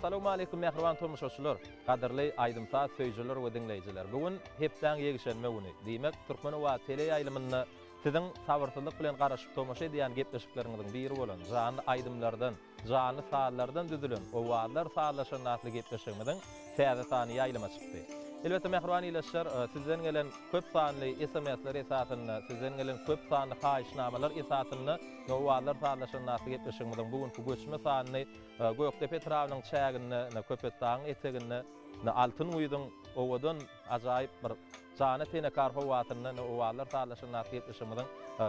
Assalamu alaykum mehriban tomuşaçylar, gaderli aýdymsaz söýjüler we dinleýijiler. Bugün hepden ýegişenme güni. Diýmek, Türkmen we tele ýaýlymyny siziň sabyrsyzlyk bilen garaşyp tomaşa edýän gepleşikleriňizden biri bolan jany aýdymlardan, jany saatlardan düzülen owalar saatlaşan nasly gepleşigimiň täze sany ýaýlyma çykdy. Elbetde mehriban ýeleşler, sizden gelen köp sanly SMS-ler esasyny, sizden gelen köp sanly haýyşnamalar esasyny owalar saatlaşan nasly gepleşigimiň bugünkü göçme sanyny Göktepe trawynyň çägini, köpetdaň etegini, altyn uýdyň owadan ajaýyp bir jany tene karfa watyny owalar saatlaşan nasly gepleşigimiň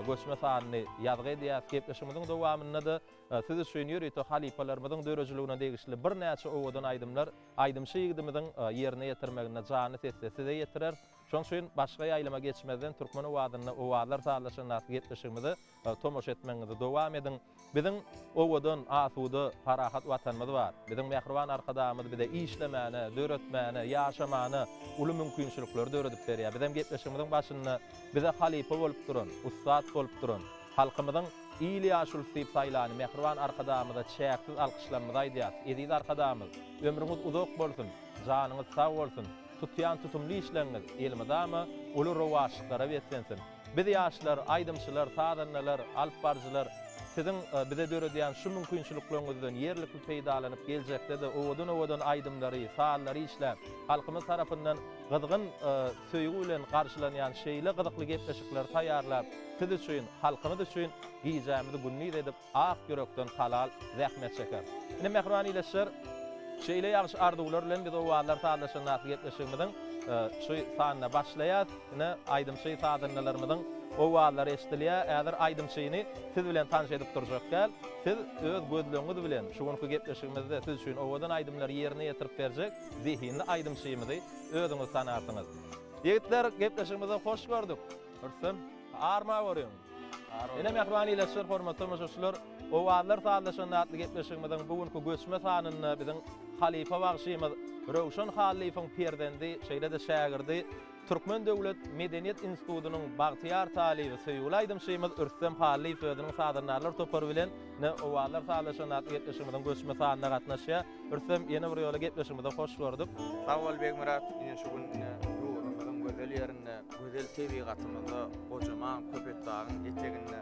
göçme sanyny ýazgy edýär gepleşigimiň dowamyny da siz üçin ýöreýär halipalarymyň dörejiligine degişli bir näçe owadan aýdymlar, aýdymşy ýigdimiň ýerine ýetirmegine jany sesse size ýetirer. Şoň üçin başga ýaýlyma geçmeden türkmen owadyny owalar saatlaşan nasly gepleşigimizi tomoş etmeňizi dowam edin. Biziň owadan asuda parahat watanymyz bar. Biziň mehriban arkadaşymyz bize işlemäni, döretmäni, ýaşamany, uly mümkinçilikleri döredip berýär. Biziň gepleşigimiziň başynda bize halipa bolup duran, ustad bolup duran, halkymyzyň ýyly ýaşul syp saýlany mehriban arkadaşymyza çäksiz alkyşlanmagy aýdýar. Ediz arkadaşymyz, ömrüňiz uzak bolsun, janyňyz sag bolsun. Tutyan tutumly işleňiz elmydamy uly rowaşlyklara wetlensin. Biz ýaşlar, aýdymçylar, sadanlar, alpbarjylar siziň bize döredýän şu mümkinçilikleриňizden ýerlikli peýdalanyp geljekde de owadan aýdymlary, saallary işläp, halkymyz tarapyndan gyzgyn söýgü bilen garşylanýan şeýle gyzykly gepleşikler taýýarlap, siz üçin, halkymyz üçin giýjämizi günnüýt edip ak ýörekden halal zähmet çeker. Ine mehriban ýeleşler, şeýle ýagşy arzuwlar bilen biz owalar saatlaşan nasly gepleşigimiň şu sanyna başlaýar. Ine aýdymşy sadanlalarymyň owalar eşdilýär. Äger aýdymşyny siz bilen tanış edip durjaklar, siz öz gözleňiz bilen şu günkü gepleşigimizde siz üçin owadan aýdymlary ýerine ýetirip berjek, zihinli aýdymşymy özüňiz tanarsyňyz. Ýigitler, gepleşigimize hoş gördük. Hürsüm, arma görüň. Ine mehriban ýeleşler, hormatly tomuşaçylar, owalar saatlaşan nasly gepleşigimiň bugünkü göçme sanyny biziň halifa bagşymyz Rowşan Halifaň perdendi, şeýle de şägirdi. Türkmen Döwlet Medeniýet Institutynyň bagtyar talibi söýgüli aýdymşymyz Ürsem Halifa özüniň sadanlarlar topary bilen owalar saatlaşan nasly gepleşigimiň göçme sanyna gatnaşýar. Ürsem, ýene bir ýola gepleşigimizde hoş gördük. Sag bol Begmurat, ýene şu gün ruhumyň gözel ýerinde, gözel tebigatymyzda gojaman köpetdagyň eteginde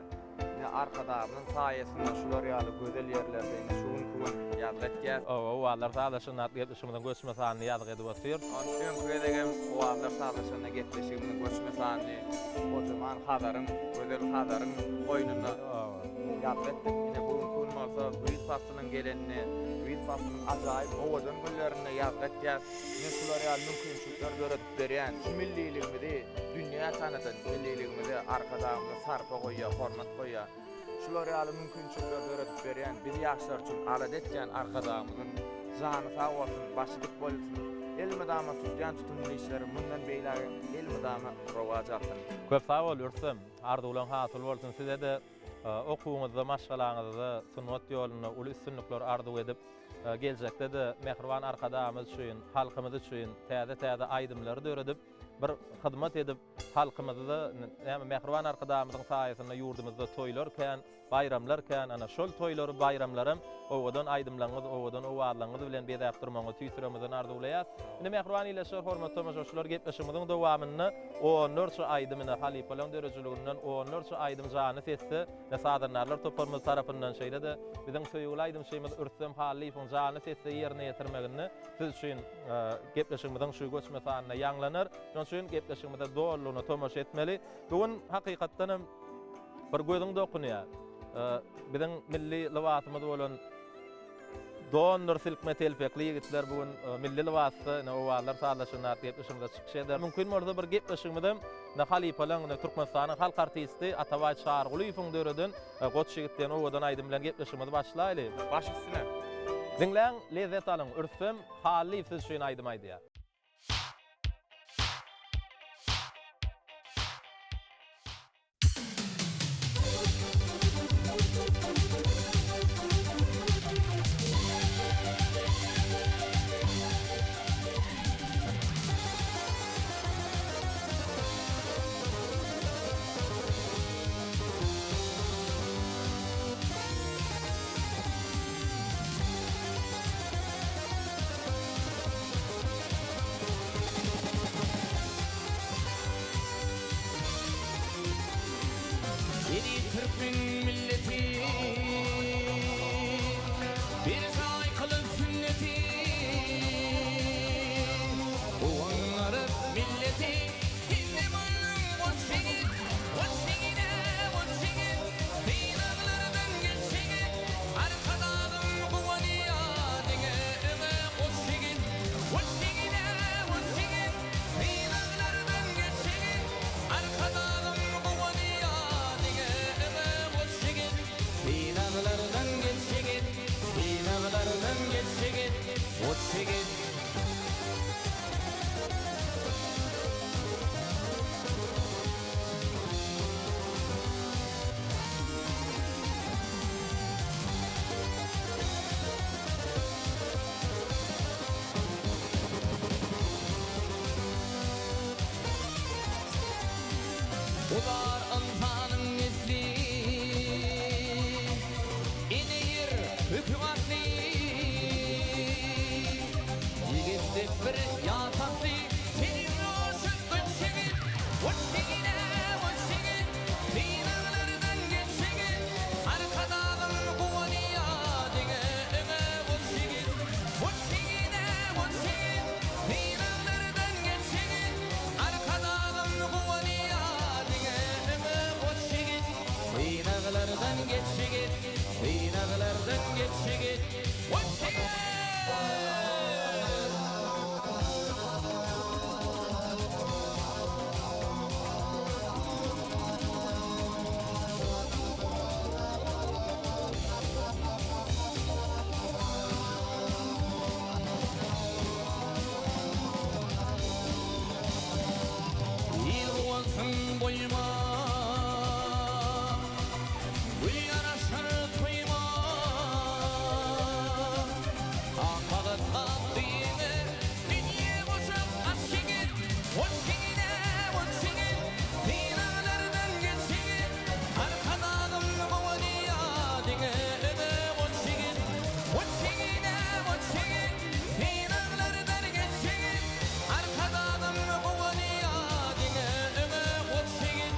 arkadaşymyň saýesinde şular ýaly gözel ýerlerde şu gün ýadlatýar. Owalar saatlaşan nasly gepleşigimiň göçme sanyny ýadyk edip otyr. Ondan köýdegen owalar saatlaşan gepleşigimiň göçme sanyny gojaman hadaryň, gözel hadaryň oýnunda ýadlatdyk. Ine bugün gün bolsa Büyük Pasynyň gelenini, Büyük Pasynyň ajaýyp owadan günlerini ýadlatýar. Ine şular ýaly mümkinçilikler göretip berýän şu milliligimizi dünýä tanıdan, milliligimizi arkadaşymyza sarpa goýýar, hormat goýýar. Şular ýaly mümkinçilikler göretip berýän biz ýaşlar üçin arad etýän arkadaşymyzyň jany sag bolsun, başy dik bolsun. Elmydama tutýan tutumly işleri mundan beýläge elmydama rowaj alsyn. Köp sag bol Ürsem, arzuwlaryň hasyl bolsun. Size de okuwuňyzda, maşgalaňyzda sunnat ýoluna uly üstünlikler arzuw edip geljekde de mehriban arkadaşymyz üçin, halkymyz üçin täze aýdymlary döredip bir hyzmat edip halkymyzda näme mehriban arkadaşymyzyň saýasynda ýurdumyzda toýlarken, bayramlarken ana şol toýlary, bayramlarym owadan aýdymlaryňyz, owadan owalarňyz bilen beýdäp durmagy tüýsüremizden arzuwlaýar. Ine mehriban ýeleşler, hormatly tomuşaçylar, gepleşigimiň dowamyny o nurçy aýdymyny halipalan dörejiligininden o nurçy aýdym jany sesse we sadanlarlar toparmy tarapyndan şeýle de biziň söýgüli aýdymşymyz Ürsem Halifaň jany sesse ýerine ýetirmegini siz üçin gepleşigimiň şu göçme sanyna ýanglanar. Şoň üçin gepleşigimizde dolugyna tomaş etmeli. Bugün hakykatdan bir gözüň dokunýar. Biziň milli lewatymyz bolan donor silkme telpekli ýigitler bugün milli lewatda owalar saatlaşan nasly gepleşigimizde çykyş eder. Mümkin bolsa bir gepleşigimizde halipalaň Türkmenistanyň halk artisti Atabay Çargulyýowyň döreden goç ýigitden owadan aýdym bilen gepleşigimizi başlaýly. Baş üstüne. Dinleň, lezzet alyň. Ürsem Halifa siz üçin aýdym aýdýar. var insanın nesli ineyir hükümetli yigitlik bir yataklı senin olsun ötsegin ötsegine ötsegin dinarlardan geçsegin arkadağın kuvaniya digene ötsegin ötsegine ötsegin dinarlardan geçsegin arkadağın kuvaniya digene ötsegin dinarlardan geçsegin dinarlardan geçsegin ötsegin İl olsun boyuma gül yaraşır toyuma Akbağı tatlıyını dünya boşup aşkın Ötsegine ötsegin dinalardan geçsegin arkadağım kuvaniya digene ötsegin Ötsegine ötsegin dinalardan geçsegin arkadağım kuvaniya digene ötsegin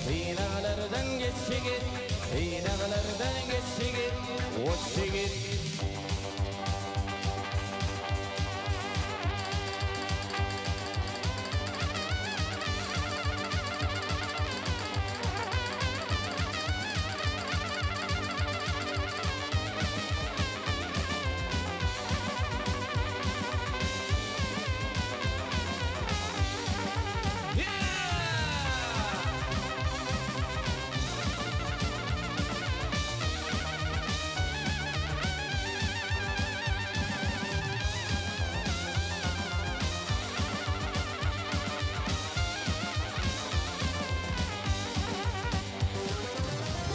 dinalardan geçsegin dinalardan geçsegin ötsegin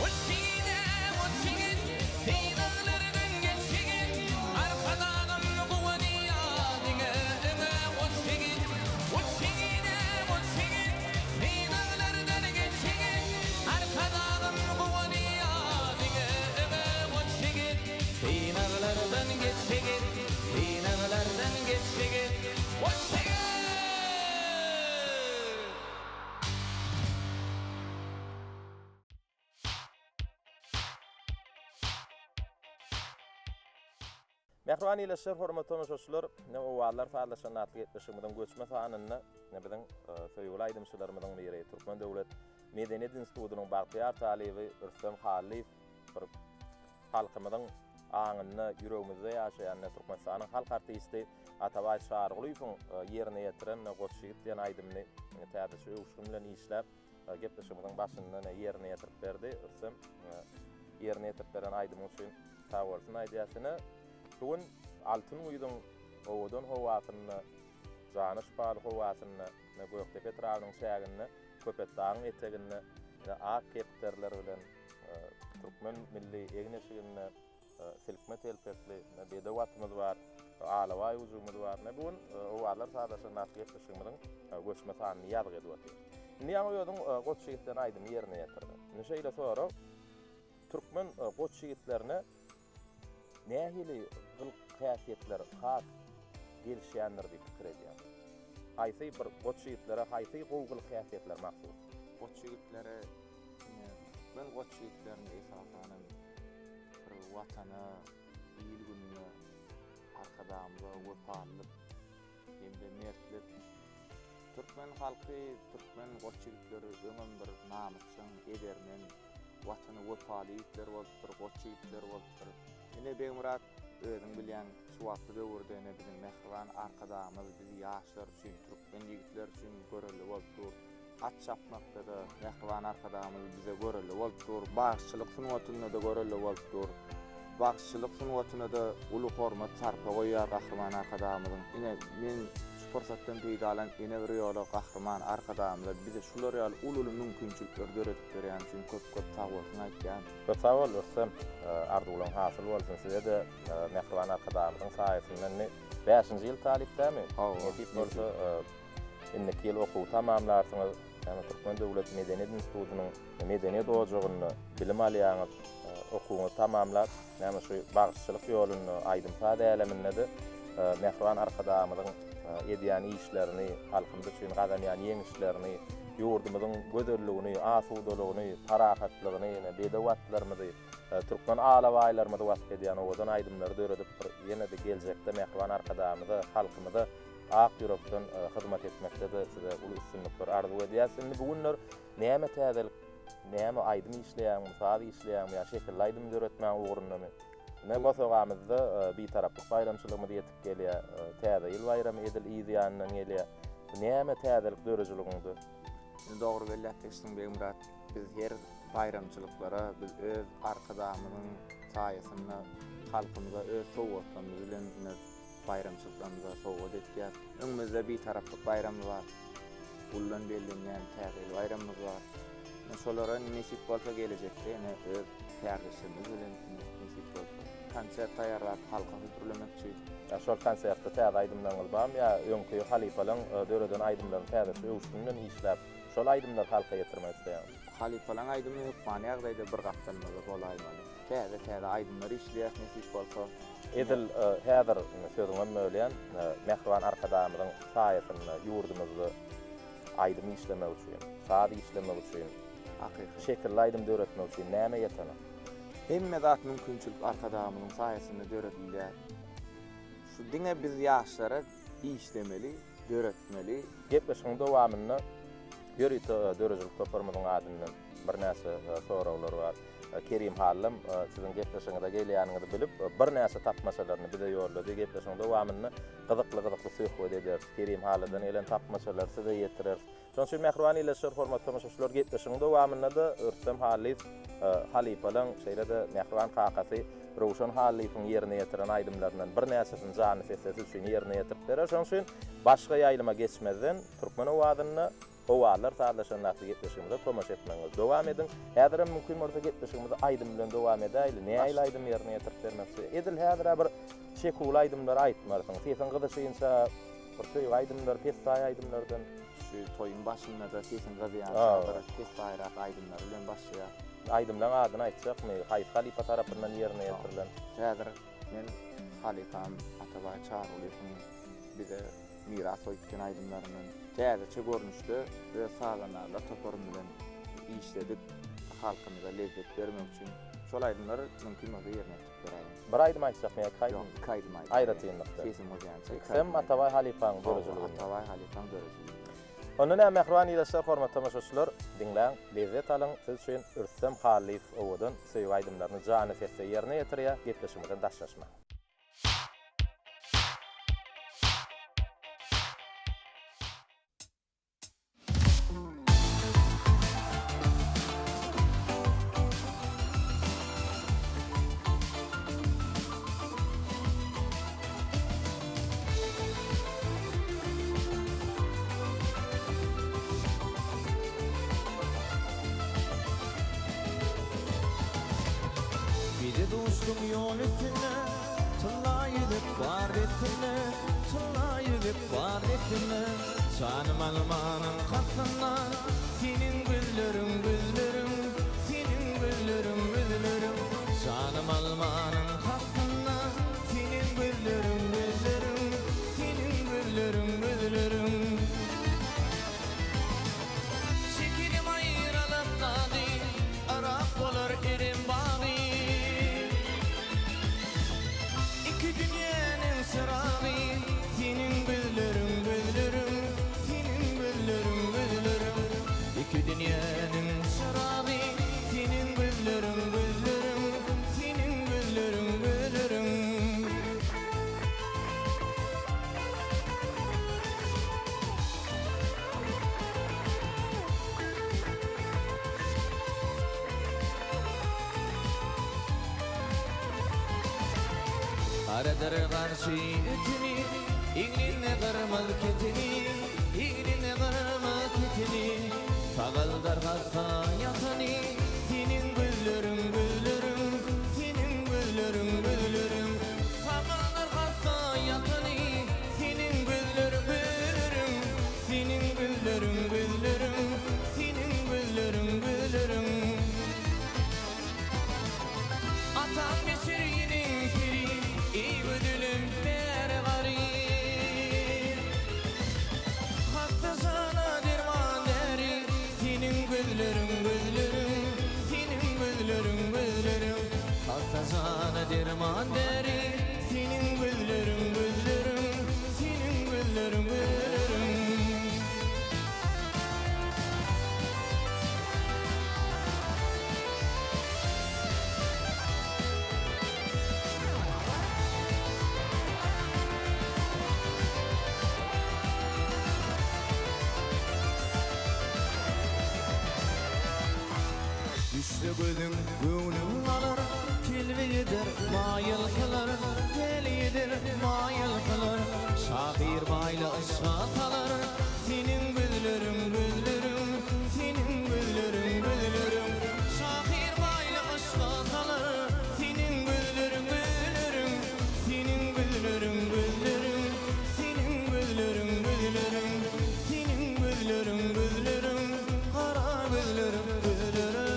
Ötsegine ötsegin dinalardan geçsegin arkadağın kuvaniya digene ötsegin Ötsegine ötsegin dinalardan geçsegin arkadağın kuvaniya digene ötsegin dinalardan geçsegin dinalardan geçsegin ötsegin Mehriban ýylyşyr, hormatly tamaşaçylar, owallar faýdaşan atly etmişimden göçme sanyny biziň söýgüli aýdymçylarymyzyň biri Türkmen Döwlet Medeniýet Institutynyň bagtyar talibi Rüstem Halif bir halkymyzyň aňyny ýüregimizde ýaşaýan Türkmenistanyň halk artisti Atabay Şarglywyň ýerine ýetiren Goçşygyt diýen aýdymny täze uşgum bilen işläp gepleşimiziň başyndan ýerine ýetirip berdi. Rüstem ýerine ýetirip beren aýdym üçin sag bolsun aýdýasyny. Bugün altın uydun owadan howatyny, janyş bal howatyny, Göktepe trawynyň şägini, köpetdagyň etegini, ak kepterler bilen Türkmen milli egneşigini, silkme telpetli, bedewatymyz bar, alaway uzumyz bar. Bugün owalar sadaşan atlyşymyň göçme sanyny ýadyr edip. Niýe ýodun Goçşygitden aýdym ýerine ýetirdi. Neşeýle sonra Türkmen Goçşygitlerine nähili kıyafetleri has gelişýändir diýip pikir edýär. Haýsy bir Goçşygitlere haýsy gowgul kıyafetler mahsus. Goçşygitlere ben Goçşygitlerini esasanym bir watana, ýyl gününe arkadamda wepalyk hemde mertlik Türkmen halky, Türkmen Goçşygitleri öňem bir namysyň edermen watany wepalyklyklar bolupdyr, Goçşygitler bolupdyr. Ine beýmurat özüň bilýän şu wagtda döwürde biziň mehriban arkadamyz, bizi ýaşlar üçin, Türkmen ýigitler üçin göreli bolupdyr. At çapmakda da mehriban arkadamyz bize göreli bolupdyr. Bagçylyk sunwatyna da göreli bolupdyr. Bagçylyk sunwatyna da uly hormat sarpa goýýar gahryman arkadamyzyň. Ine men fursatdan peýdalan ene bir ýola gahryman arkadamylar bize şular ýaly uly mümkinçilikler göretip berýän üçin köp sag bolsun aýtýan. Köp sag bol Rüstem, arzuwlaryň hasyl bolsun. Size de mehriban arkadamyzyň saýasyndan 5-nji ýyl talipdämi? Etip bolsa 2 ýyl okuw tamamlarsyňyz. Ama Türkmen Döwlet Medeniyet Institutynyň medeniyet ojagyny bilim alýaňyz okuwyny tamamlap, näme şu bagşçylyk ýoluny aýdymsa däleminleri Mehriban Arkadamyň edýän işlerini, halkymyz üçin gazanýan ýeňişlerini, ýurdumyzyň gözelligini, asudalygyny, parahatlygyny, bedawatlarymyzy, Türkmen alawaýlarymyzy wasp edýän owadan aýdymlary döredip ýene-de geljekde Mehriban Arkadamyzy, halkymyzy ak ýürekden hyzmat etmekde de size ulu üstünlikler arzu edýäsiniz. Bugunlar näme täzelik, näme aýdym işleýän, musady işleýän ýa şekil aýdym döretmän ugrunamy. Ne basagamyzda bir taraplyk bayramçylygymy ýetip gelýär, täze ýyl bayramy edil ýyzyanyň gelýär. Näme täzelik dörejiliginde? Dogry belläpdiň Begmurat. Biz her bayramçylyklara biz öz arkadamynyň saýasynda halkymyza öz sowgatlarymyz bilen bayramçılıklarımıza sowgat etýär. Öňümizde bir taraplyk bayramlar var. Ullan bellenýän täze bayramlar var. Şolara nesip bolsa gelecekde ene öz täzeşimiz bilen nesip bolsa konsert taýýarlap halka götürülmekçi. Ya şol konsertde täze aýdymlaryňyz barmy ýa öňkü halifalaryň döredän aýdymlaryň täzesi öwüşünden işläp şol aýdymlary halka ýetirmek isleýär. Halifalaryň aýdymlary ýokmany ýagdaýda bir gapdanmaly bolaýmaly. Täze aýdymlary işleýär nesip bolsa edil häzir sözüňe möleýän Mehriban Arkadamyň saýasyny ýurdumyzda aýdym işlemek üçin, sady işlemek üçin, şekil aýdym döretmek üçin näme ýetene? Hemme zat mümkinçilik arkadamynyň saýasynda döredilýär. Şu diňe biz ýaşlara işlemeli, döretmeli. Gepleşiň dowamyny ýörit dörejilik toparmynyň adyndan bir näse soraglary bar. Kerim Hallam sizin gepleşiňizde gelýäniňizi bilip bir näse tapmaçalaryny bize ýollady. Gepleşiň dowamyny gyzykly söhbet eder. Kerim Hallamdan gelen tapmaçalar size ýetirer. Şoň üçin Mehriban ile şer hormatly tamaşaçylar gepleşiň dowamyny da Örsem Halif halifalaryň şeýle-de Mehriban kakasy Rowşan Halifiň ýerine ýetiren aýdymlaryndan bir näsesini jany sesesi üçin ýerine ýetirip berer. Şoň üçin başga ýaýlyma geçmezden Türkmen owadyny owalar saýlaşanlary gepleşigimizde tomaşa etmeňiz dowam edin. Häzir mümkin bolsa gepleşigimizde aýdym bilen dowam edäýli. Näme aýdym ýerine ýetirip bermekçi? Edil häzir bir şekul aýdymlar aýtmaryň. Sesin gyzyşynça bir söý aýdymlar, pesay aýdymlardan şu toyun başynda da sesin gyzyýan pesayrak aýdymlar bilen başlaýar. Aýdymlaryň adyny aýtjakmy? Haýy halifa tarapyndan ýerine ýetirilen. Häzir men halifam Atabay Çağrılyň bize miras öýtgen aýdymlaryny täze görnüşde we salanarla toparym bilen işledik. Halkymyza lezzet bermek üçin şol aýdymlary mümkin bolsa ýerine ýetip beräýin. Bir aýdym aýtjakmy? Kaýdym aýdym. Aýratynlykda. Sesim boýança. Hem Atabay halifanyň dörejiliginde. Atabay halifanyň dörejiliginde. Onunla Mehriban ýa-da hormatly tamaşaçylar, diňläň, lezzet alyň, siz üçin Örsem Halif owadan söýüp aýdymlaryny jany sesle ýerine ýetirýär, gepleşigimizden daşlaşma. Bir dostum yol üstüne Tıllayılıp var etine Tıllayılıp var etine Canım almanın kasına Senin güllerim güllerim Senin güllerim güllerim Canım almanın kasına Senin güllerim güllerim Senin güllerim güllerim Çekilim ayrılıp dadı Arap olur erim bağı Dünyanın sırrı senin güllerim güllerim senin güllerim güllerim iki dünyanın sırrı senin güllerim güllerim senin güllerim güllerim Aradır karşı ütünü, İğninle kırmaz ketini, İğninle kırmaz ketini, Sağıldar hasta yatani, Senin güllerim güllerim, Senin güllerim güllerim, Sağıldar hasta yatani, Senin güllerim güllerim, Senin güllerim güllerim, derman deri senin güllerin güllerin senin güllerin güllerin Düştü gözün gönlüm alır Tilvidir mayıl kılır Delidir mayıl kılır Şahir baylı ışığa salır Senin güllerin güllerin Senin güllerin güllerin Şahir baylı ışığa salır Senin güllerin güllerin Senin güllerin güllerin Senin güllerin güllerin Senin güllerin güllerin Kara güllerin güllerin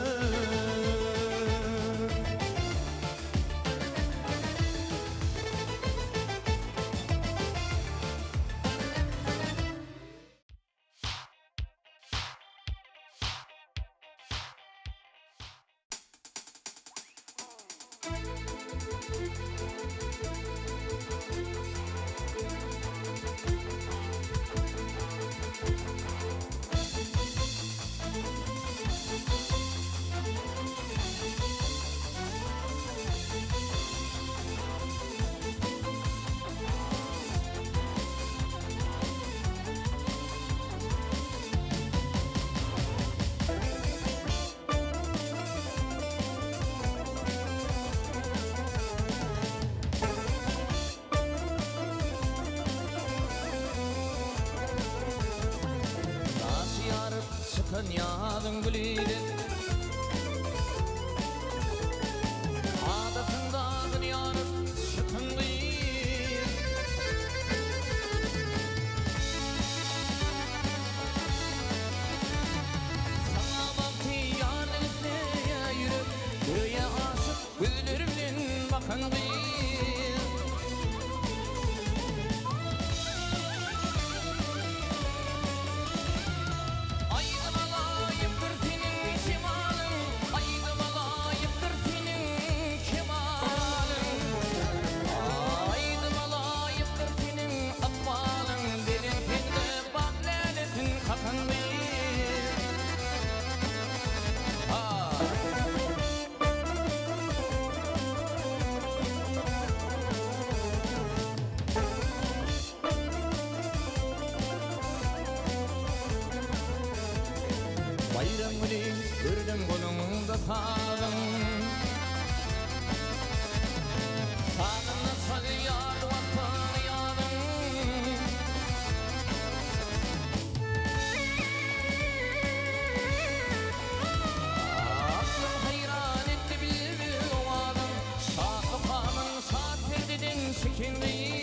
Çıkın yağdın gülüydü Adatından yarın çıkın gülüydü Sana baktı yarın üstüne yürüp Göğe aşık güllerimden bakın gülüydü Bayram günü gördüm kolumda sağdım Sağımda sarıyar vatan yanım Aklım hayran etti bir ovadım Şahı kanın saat perdeden çekindi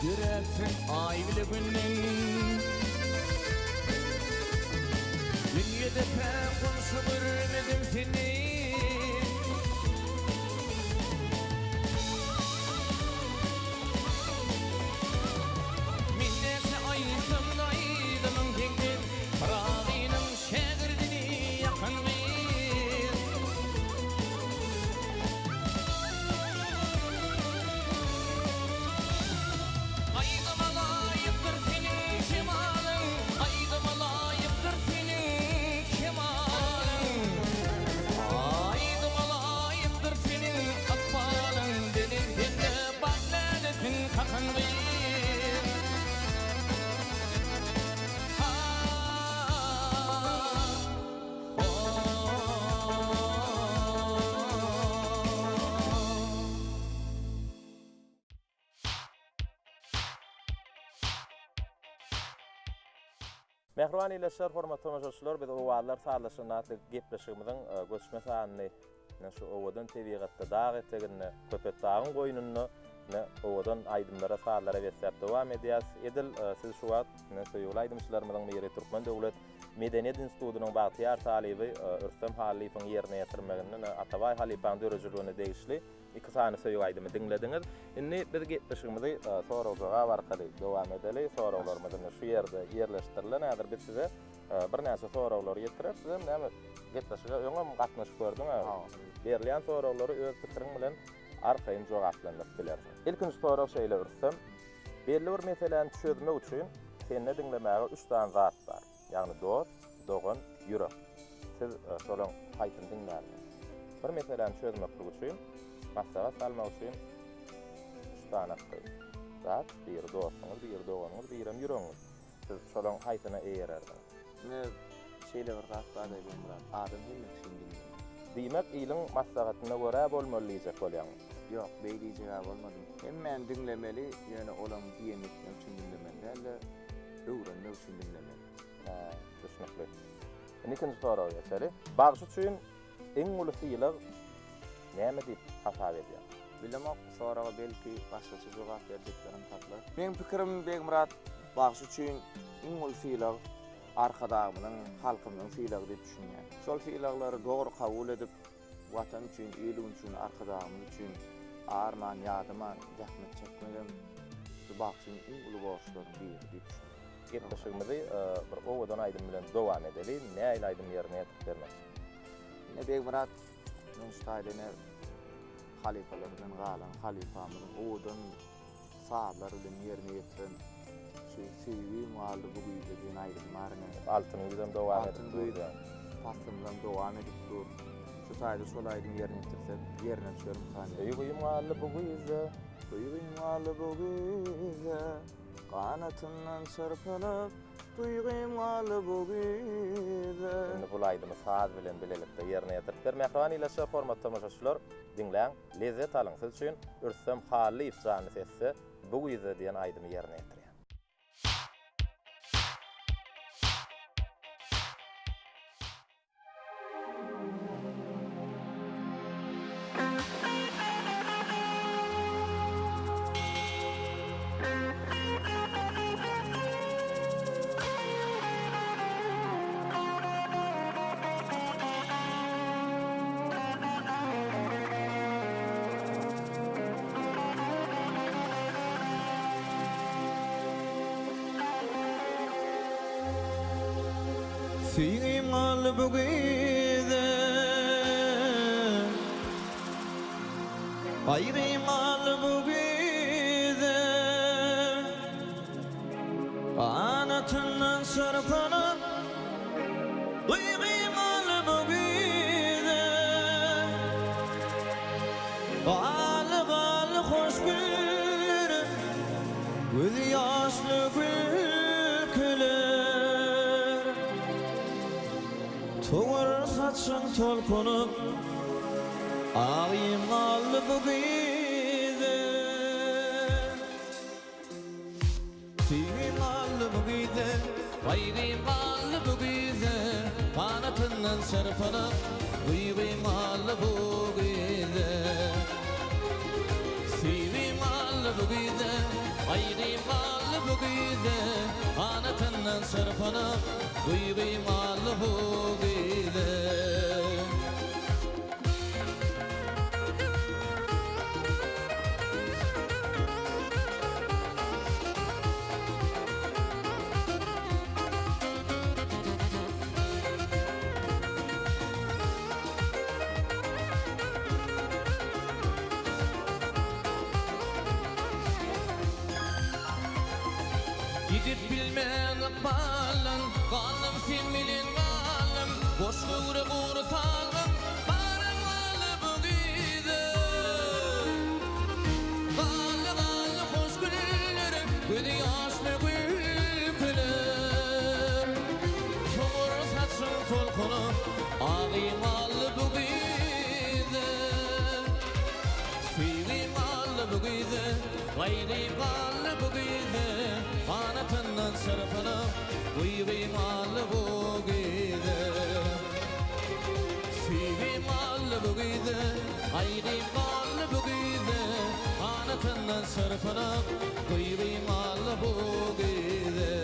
Yüreksin ay bile günün Dünyada pek konuşup görmedim seni Minnetse aydım daydım kengden Parağının şegirdini yakın Mehriban ileşler, hormat tamaşaçylar, biz owallar sarlaşynaty gepleşigimiziň göçme sanyny şu owadan tebigatda dağ eteginde köpet dağın goýunyny owadan aýdymlara sarlara bersäp dowam edýär. Edil siz şu wagt soýuly aýdymçylarymyzyň biri Türkmen Döwlet Medeniýet Institutynyň bagtyar talibi Rüstem Halifoň ýerine ýetirmeginde Atabay Halifoň dörejiligine degişli iki sany soýuly aýdymy dinlediňiz. Indi biz gepleşigimizi soragyga barkady dowam edeli. Soragylarymyzy şu ýerde ýerleşdirilen. Häzir biz size bir näçe soraglar ýetirip size näme gepleşige öňem gatnaşyp gördüm. Berilýän soraglary öz pikiriň bilen arkaýyn jogaplandyryp bilersiň. Ilkinji sorak şeýle Rüstem. Belli bir meseleni çözmek üçin seni dinlemäge 3 tane zat bar. Ýagny dost, dogan, ýürek. Siz şolaň haýtyn dinlärsiň. Bir meseleni çözmek üçin masala salmak üçin 3 tane zat, bir dostunuz, bir doganynız, bir ýüregiňiz. Siz şolaň haýtyna eýerersiň. Ne şeýle bir zat bar diýip adam hemme düşünýär. Diýmek ýylyň maslahatyna görä bolmalyjak bolýan. Yok, beýlijiga bolmady. Hemmen dinlemeli, ýöne olan diýenlikden üçin dinlemeli, däl öwrenmek üçin dinlemeli. Düşünmekli. Ikinji soragy geçeli. Bagyş üçin eň uly ýylyk näme diýip hasap edýär? Bilemok, soraga belki başgaça jogap berjeklerim taplar. Men pikirim Begmurat, bagyş üçin eň uly ýylyk arkadagymyň, halkymyň ýylygy diýip düşünýär. Şol ýylyklary dogry kabul edip, watan üçin, ýyly üçin, arkadagymyň üçin arman, ýadyman, zähmet çekmegem şu bagyşyň eň uly borçlaryň biri diýip düşünýär. Gepleşigimizi bir owadan aýdym bilen dowam edeli. Näme aýdym ýerine ýetip bermek? Ne Begmurat, men şu taýdene halifalardan galan, halifamyň owadan saatlar bilen ýerine ýetiren şu sewi muallim bu diýen aýdym marine. Altyn ýüzem dowam edip durýar. Faslymdan dowam edip dur. Şu taýda şol aýdym ýerine ýetirsek, ýerine düşerim kany. Sewi muallim bu ýüze, Duygu muallim bu ýüze, kanatından çırpınıp duygu muallim bu ýüze. indi bu aýdymy saat bilen bilelikde ýerine ýetirip bermek ile şu format tamaşaçylar dinläň, lezzet alyň. Siz üçin Rüstem Halifoň jany sesi bu ýüze diýen aýdymy ýerine ýetirýär. Seni mal bugide Ayri mal bugide Anatından sarpanıp Duygu mal bugide Gal gal hoş gülür Göz yaşlı gülkülür Tuğur saçın tolkunup Ağayım allı bu gide Sivim allı bu gide Bayrım allı bu gide Kanatından çırpınıp Duyğum allı bu gide Sivim allı bu gide Bayrım allı bu gide Kanatından çırpınıp Duyğum allı bu gide Gidip bilmeyen akbalın Kalım filmilin kalım Boş kıvrı kıvrı salım Barın valı bu gide Galı galı hoş gülür Gözü yaşlı gülkülür Çoğur saçın tolkunu Ağayım allı bu gide Sivim allı bu gide Gayrım allı bu gide anatından sırpınıp Uyubimalı bu gide Sivimalı bu gide Ayrimalı bu gide Anatından sırpınıp Uyubimalı bu gide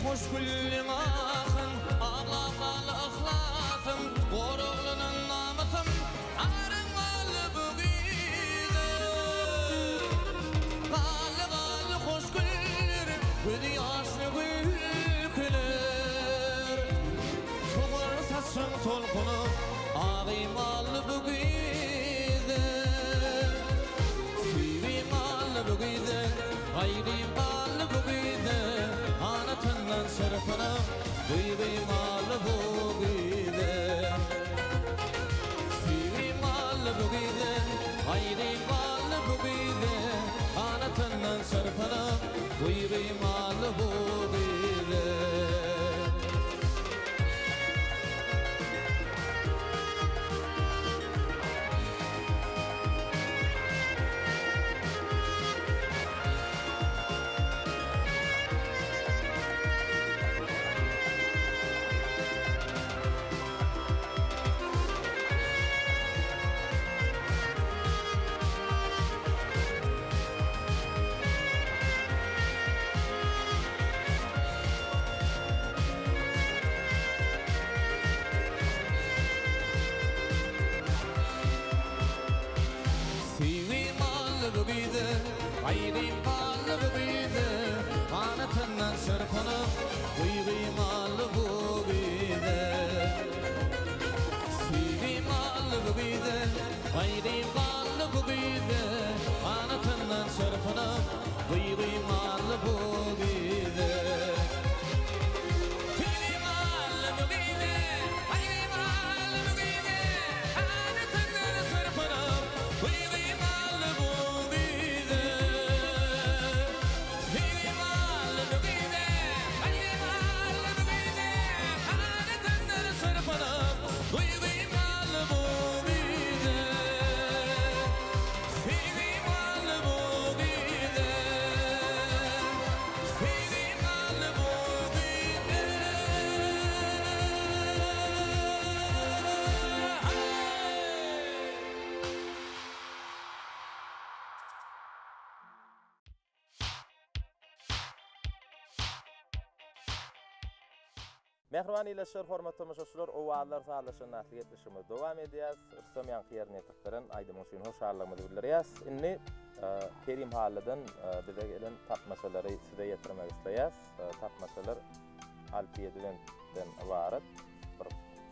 Hoş güllüğün ahın, ağlamalı ıhlasın Qoruğlunun namusum, ağrımalı bu gide Qalı hoş güller, gözü yaşlı gülküler Soğur saçın tolkunup, ağıymalı bu gide Sivimalı bu gide, ayrimalı bu gide Anatından sırpınıp Uyubimalı bu gide Sivimalı bu gide Ayrimalı bu gide Anatından sırpınıp Uyubimalı bu gide Ayrimalı bu gide Anatından sırpınıp Uyubimalı bu gide Sivimalı bu gide Ayrimalı bu gide Anatından sırpınıp Uyubimalı bu gide Sivimalı bu gide Ayrimalı bu gide Anatından sırpınıp Uyubimalı bu Mehriban ileşer hormat tamaşaçylar, owallar sağlaşanatlyk etişimi dowam edýär. Rüstem ýanky ýerine Aýdym Hüseýin hoşarlygymy bildirýäs. Inni Kerim Halydan bize gelen tapmaçalary size ýetirmek isleýäs. Tapmaçalar alpiyeden ibaret. Bir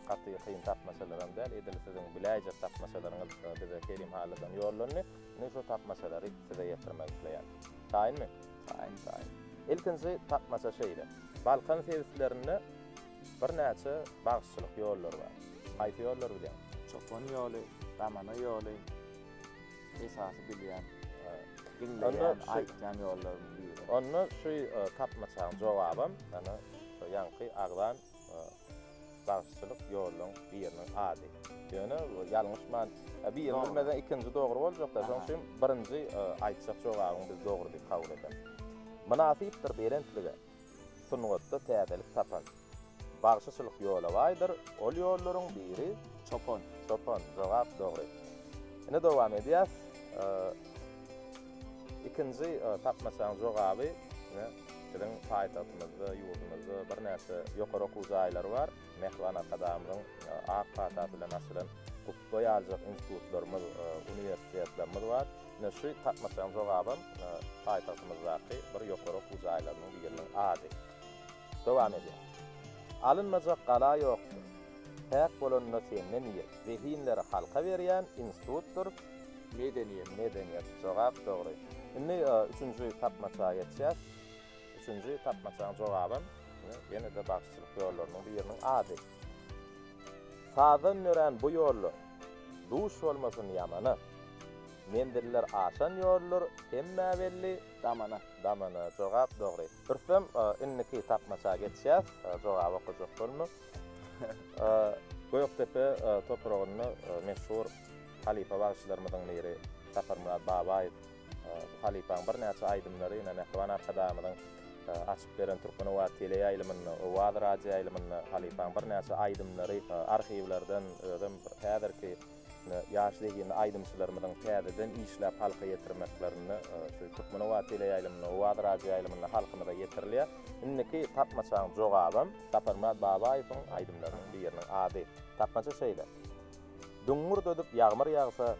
gaty kıyın tapmaçalaram däl, edil sizin biläjek tapmaçalaryňyz bize Kerim Halydan ýollandy. Indi şu tapmaçalary size ýetirmek isleýär. Taýinmi? Taýin. Ilkinji tapmaça şeýle. Balkan servislerini bir näçe bagşçylyk ýollary bar. Gaýty ýollar bilýän? Çopon ýoly, damana ýoly, esasy bilýän, aýtjan ýollaryň biri. Onu şu tapmaçaň jogabym, ana şu ýanky agdan bagşçylyk ýolunyň biriniň ady. Ýöne ýalňyşman bir bilmeden ikinji dogry boljak da, şoň üçin birinji aýtjak jogabyň biz dogry diýip kabul ederiz. Münasipdir berentligi. Sunnatda täzelik tapan. Bagşçylyk ýoly baýdyr. Ol ýollaryň biri Çopon. Jogap dogry. Ine dowam edýäs. İkinji tapmaçaň jogaby, biziň paýtagtymyzda, ýurdumyzda bir näçe ýokary okuw jaýlary bar. Mehriban akademiyanyň ak paýtagy bilen aşylan hukuk ýalyjak institutlarymyz, universitetlerimiz bar. Ine şu tapmaçaň jogabym paýtagtymyzdaky bir ýokary okuw jaýlarynyň biriniň ady. Dowam edýär. Alınmazak gala ýokdur. Täk bolanyna senne niýet. Zehinleri halka berýän institutdur. Medeniyet. Jogap dogry. Indi üçünji tapmaçaga geçýär. Üçünji tapmaçaň jogabym ýene de bagşçylyk ýollarynyň biriniň ady. Sadan nören bu ýollar duş bolmasyn ýamany. Mendiller aşan ýollar hemme belli damana jogap dogry. Ürsem inniki tapmaça geçýär, jogap okujak bolmy? Goýoktepe topragyny meşhur halifa bagşlarymyň biri Safar Murad Babaýew halifaň bir näçe aýdymlary ýene Mehriban Arkadamyň açyp beren Türkmenwat tele ýaýlymyny, Owad radio ýaýlymyny halifaň bir näçe aýdymlary arhivlerden özüm häzirki ýaşlygyň aýdymçylarymyň täzeden işläp halka ýetirmeklerini şu Türkmenwat tele ýaýlymyny, Owad radio ýaýlymyny halkymyza ýetirliýär. Inniki tapmaçaň jogabym Safar Murad Babaýewiň aýdymlarynyň biriniň ady. Tapmaça şeýle. Duňmur dödüp ýağmur ýagsa,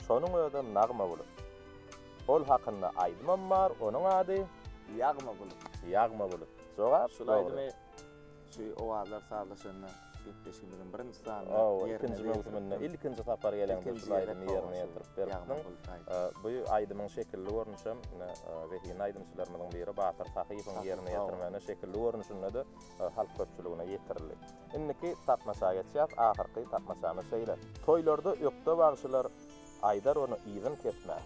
şonuň ödüm nagma bolup. Ol hakynda aýdymam bar, onuň ady ýagma bolup. Jogap Şulaydymy şu owalar saglyşyny gitmişimiň birinji sany ikinji mewsumynda ilkinji tapar gelende şulaydymy ýerine ýetirip berdiň. Bu aýdymyň şekilli görnüşi wehin aýdymçylarymyň biri Batyr Sahypowyň ýerine ýetirmegine şekilli görnüşinde de halk köpçüligine ýetirildi. Inniki tapmaça geçýär, ahyrky tapmaçamy şeýle. Toýlarda ýokda bagşylar aýdar onu ýygyň kesmä.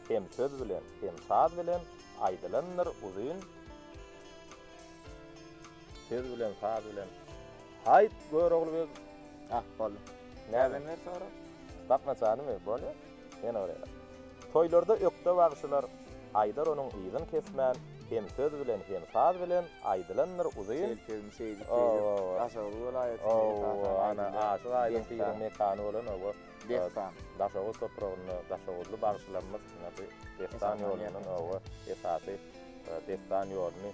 Hem söz bilen, hem saz bilen aýdylanlar uzun. Söz bilen, saz bilen. Hayt gör oğlum. Boldy. Näden ber sonra? Tapmaçany mı bolýar? Ýene öyle. Toýlarda ýokda bagşylar aýdar onuň ýygyň kesmän. Hem söz bilen, hem saz bilen aýdylanlar uzun. Kelmüşeýdi. Aşağı vilayet. Ana aşağı aýdym ýerine mekany bolan o. Destan. Daşawy topragyny, daşawly bagşylarymyz destan ýolunyň o esasy destan ýoluny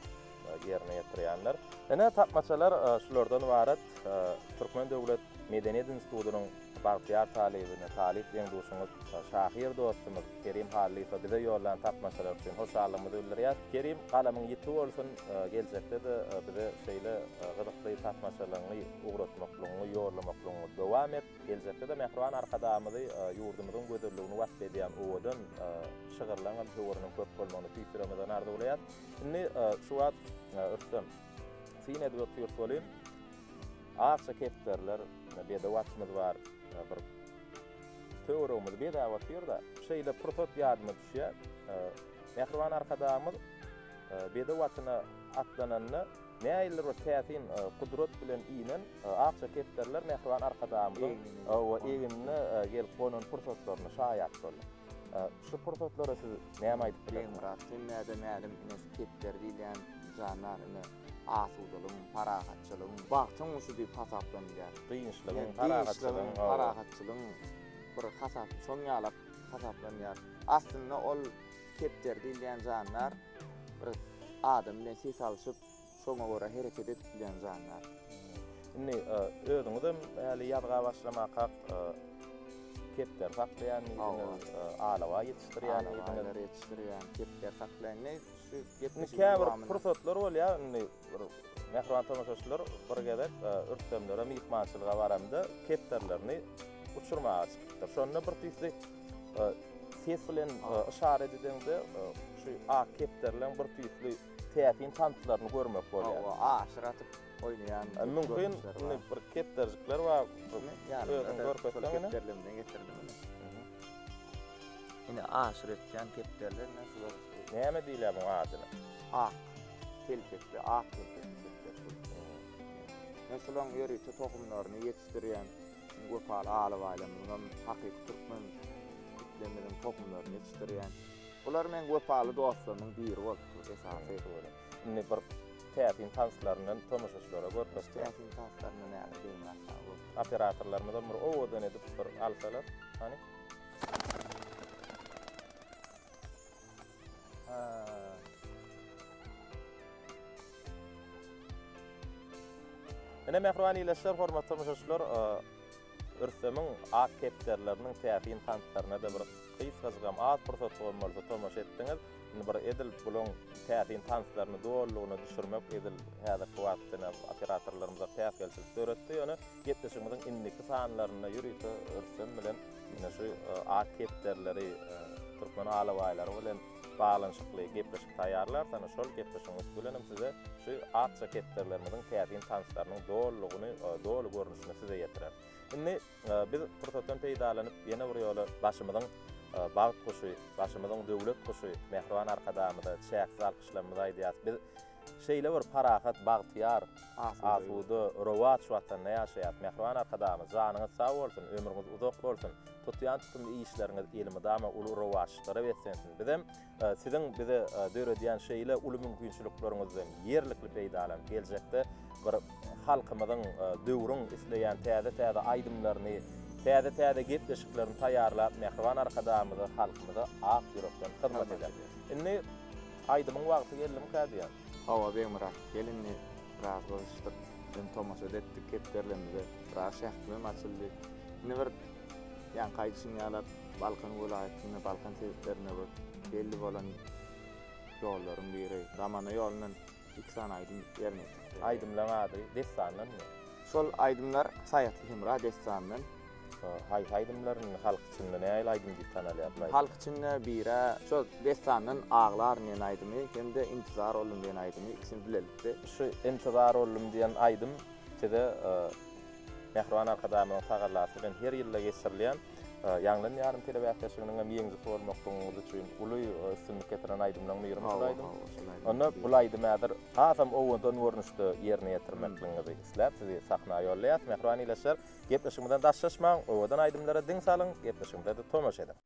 ýerine ýetirýänler. Ene tapmaçalar şulardan ibaret Türkmen Döwlet Medeniýet Institutynyň bagtyar talibini talip diýen dostumyz Şahir dostumyz Kerim Halifa bize ýollan tapmaçalar üçin hoşallygymy bildirýär. Kerim galamyň ýeti bolsun geljekde de bize şeýle gydykly tapmaçalaryny ugratmaklygyny ýorlamaklygyny dowam et. Geljekde de Mehriban Arkadamyzy ýurdumyzyň göderligini wasp edýän owadan şygyrlanan döwrüniň köp bolmagyny tüýsüremeden ardy bolýar. Indi şu wagt ürstem Sine edebiyat ýurtlaryň Aksa kepterler bede watmyz bar bir töweremiz bede watyrda şeýle protot ýadyma düşýär. Mehriban Arkadamyz bede watyna atlananny näýler we täsin kudrat bilen inen Aksa kepterler Mehriban Arkadamyzyň o eginni gelip bonan pursatlaryny şaýat boldy. Şu pursatlara siz näme aýdyp bilýärsiz? Näme kepter diýen janlaryny asudalyň, parahatçylyň, bagçyň uşy diýip hasaplanýar. Kynçylygyň, parahatçylyň bir hasap, şoň ýalap hasaplanýar. Aslynda ol kepter diýen janlar bir adam bilen ses alyşyp, şoňa görä hereket edip bilen janlar. Indi özüňizem häli ýazga başlamakka kepter saklayan, alawa ýetişdirýän, kepter saklayan, käbir pursatlar bolýar. Mehriban tamaşaçylar bir gezek ürstemlere mihmançylyga baramda kepterlerini uçurmaga çykdyr. Şonda bir tüýsli ses bilen işare edilende şu kepterlerin bir tüýsli täsin tantylaryny görmek bolýar. Aşyratyp oýnaýan. Mümkin bir kepterjikler bar. Kepterlerimden getirdim. Ine aşyratýan kepterler näçe? Näme diýilýär bu adyny? Telpekli, telpekli. Mesela ýörüçi tohumlaryny ýetişdirýän Gopal Alawaýlamyň hakyky türkmen kitleminiň tohumlaryny ýetişdirýän. Bular men Gopaly dostlarymyň biri boldy esasy. Indi bir täsin tanslarynyň tomaşaçylara görkezdi. Täsin tanslaryny näme diýmekler? Operatorlarymyzdan bir owadan edip bir alsalar, hani Ene Mehriban ýyleşler hormatly tamaşaçylar, ürsemiň ak kepterleriniň täsin tanslaryna da bir kysgazgam az pursat bolmaly tomaşa etdiňiz. Indi bir edil bulan täsin tanslaryny dowlugyna düşürmek edil häzir wagtda operatorlarymyza täsirli öğretdi. Ýöne getişimiziň indiki sanlaryna ýürüýte ürsem bilen ine şu ak kepterleri Türkmen alawaýlary bilen bağlanşykly gepleşik taýýarlar. Sana şol gepleşiňiz bilen size şu akça kepterlerimiziň täsin tanslarynyň dowlugyny, dowlu görnüşini size ýetirer. Indi biz prototipden peýdalanyp ýene bir ýola başymyzyň Bağıt kuşu, başımızın döwlet kuşu, Mehriban arkadamyda, çäksiz alkışlamyda aýdýar. Biz şeýle bir parahat, bagtyar, asuda, rowat şuwatdan näýaşaýat. Mehriban arkadamy, janyňyz sag bolsun, ömrüňiz uzak bolsun. Tutýan tutumly işleriňiz elmidama uly rowatçylara betsensin. Bizem siziň bize döredýän şeýle uly mümkinçilikleriňizden ýerlikli peýdalan geljekde bir halkymyzyň döwrüň isleýän täze aýdymlaryny, täze gepleşiklerini taýýarlap Mehriban arkadamyzy halkymyza ak ýürekden hyzmat eder. Indi aýdymyň wagty geldimi kädiýän? Hawa beňmirak gelinni biraz boluşdyk. Ben tomasha etdik, kepderlemizde biraz şähtmem açyldy. Indi bir ýan gaýdyşyny ýalap Balkan welaýatyny, Balkan teplerine bir belli bolan ýollaryň biri, Ramana ýolundan 2 san aýdym ýerine. Aýdymlaň ady Destandan. Şol aýdymlar saýatly hemra Destandan. Aýdymlaryň halk içinde näýe aýdym diýip tanalýarlar. Halk içinde biri şol Destandan Aglar diýen aýdymy, hemde intizar olun diýen aýdymy ikisini bilelikdi. Şu intizar olum diýen aýdym tede Mehriban arkadamyň tagarlasy bilen her ýylda geçirilýän ýanglan ýarym telewizýanyň meňzi bolmakdygyny üçin uly üstünlik getiren aýdymlaryň birini aýdym. Onu bu aýdymyňyr azam owundan görnüşde ýerine ýetirmekligiňizi isläp sizi sahnaga ýollaýar. Mehriban ileşer, gepleşigimizden daşlaşmaň, owadan aýdymlara diň salyň, gepleşigimizde de tomaşa edin.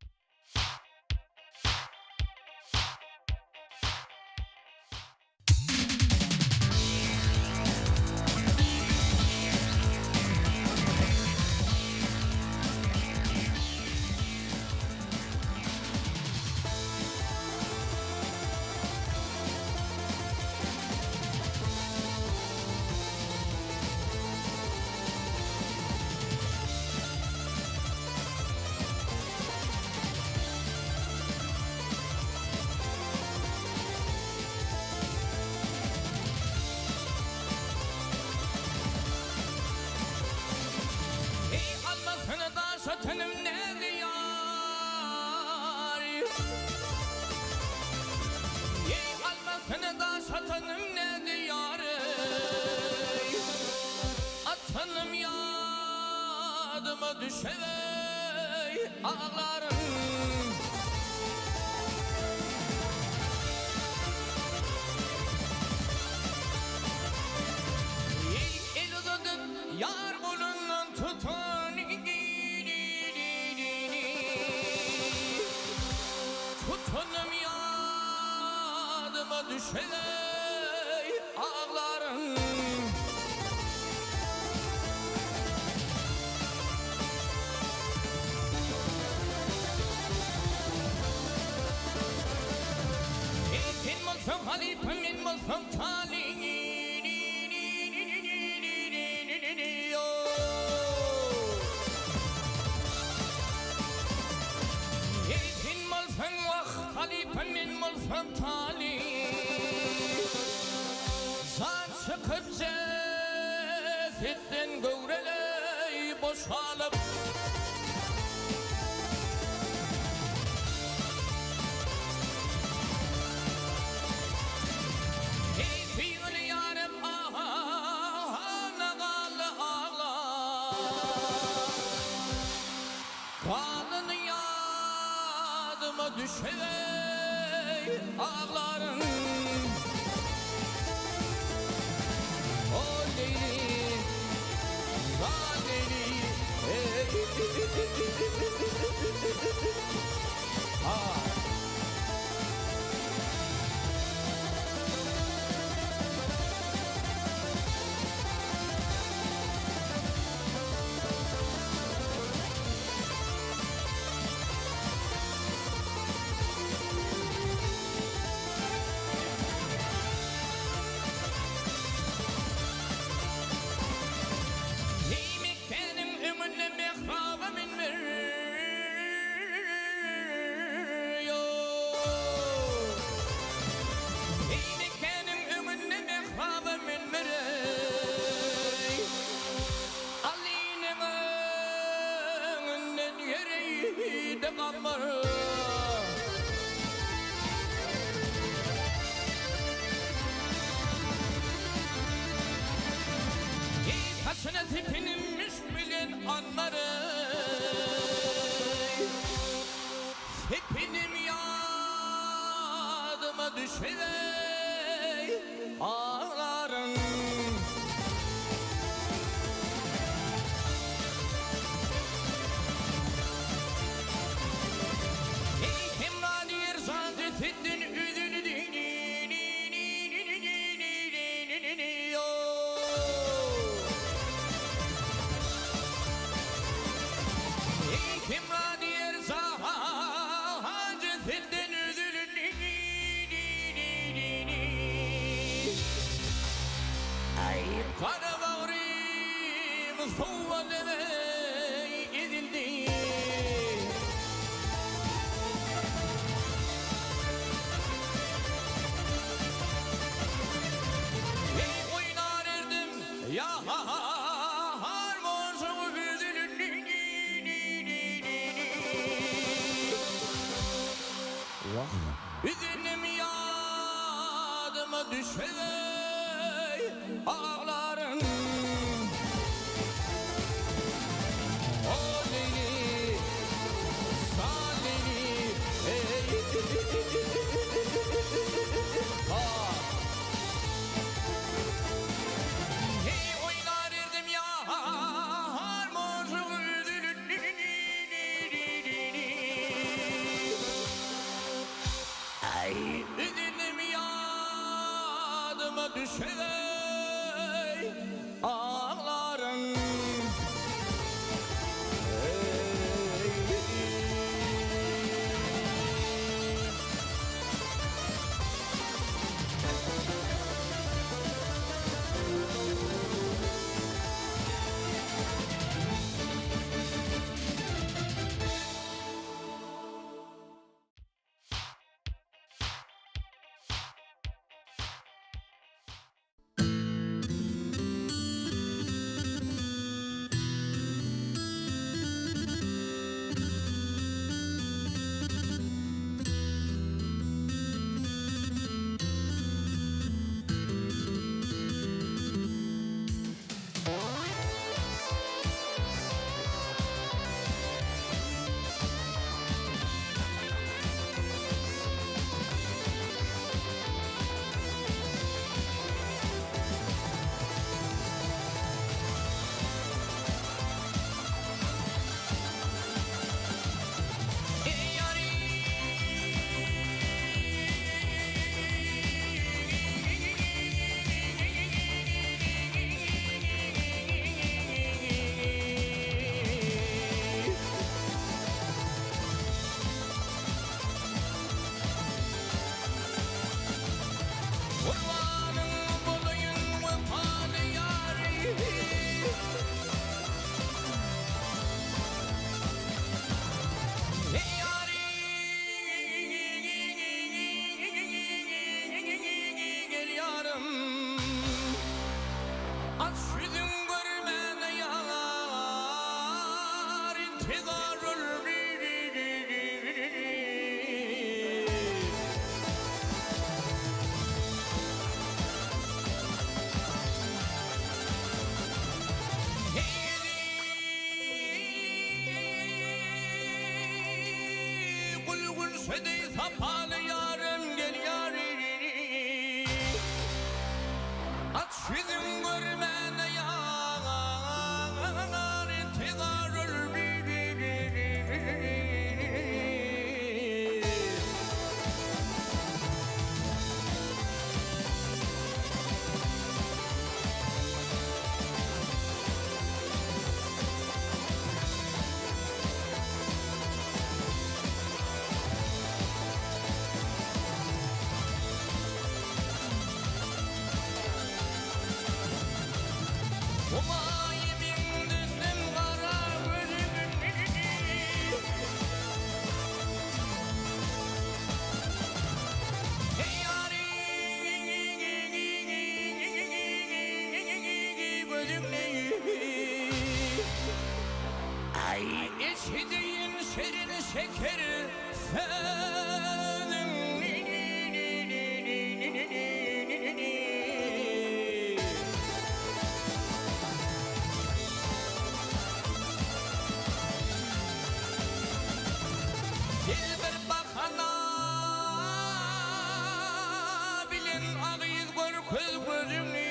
Satanım ne diyar? Ey almasını da satanım ne diyar? Atanım yadıma düşey ağlarım. Ey el uzadım yar kolundan tutan. Tutunum yadıma düşey ağlarım. Sen olsam halifem, men olsam talin. Halifem men olsam talih, zat çıkıp cesetten gövreley boşalıp. Ey fiil yarım nagalı ağlar, kanın yadıma düşey ağlarım. O Leyli, Leyli, harmonsuğu güzülün Üzünüm yadıma düşey ağların O deli sadeli Hey oynar irdim ya harmonsuğu üzülün Üzünüm yadıma düşey ağların Kurbanın bulayın vefalı yâri Gel yarım Aç yüzün görmene yar İntizarul Gülgün sedey sapalı yarım gel yarim Aç yüzün görmene yar İntizarul Umayibin düzdüm kara gözümün Hey yâri gözümün Ay içtiğin şerin şekeri senin Dilber bakana bilin ağız gör köz gözümü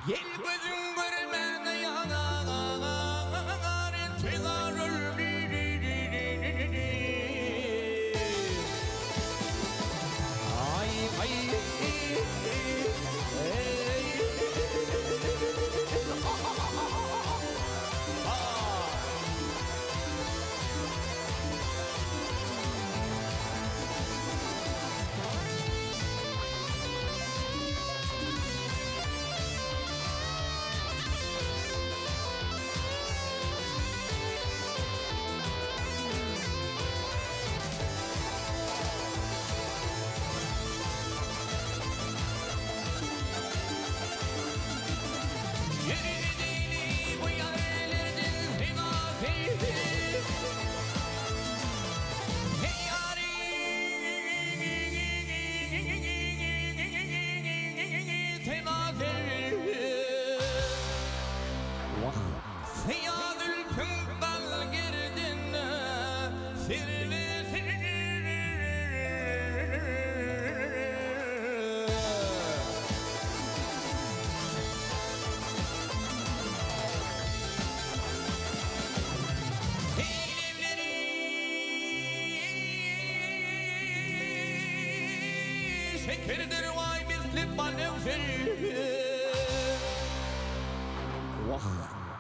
Gel gözüm görmene yanar intizarul Ay ay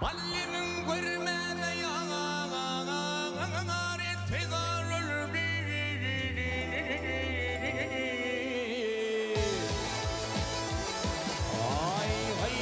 Valinin görmede yanar ettigarır ay ay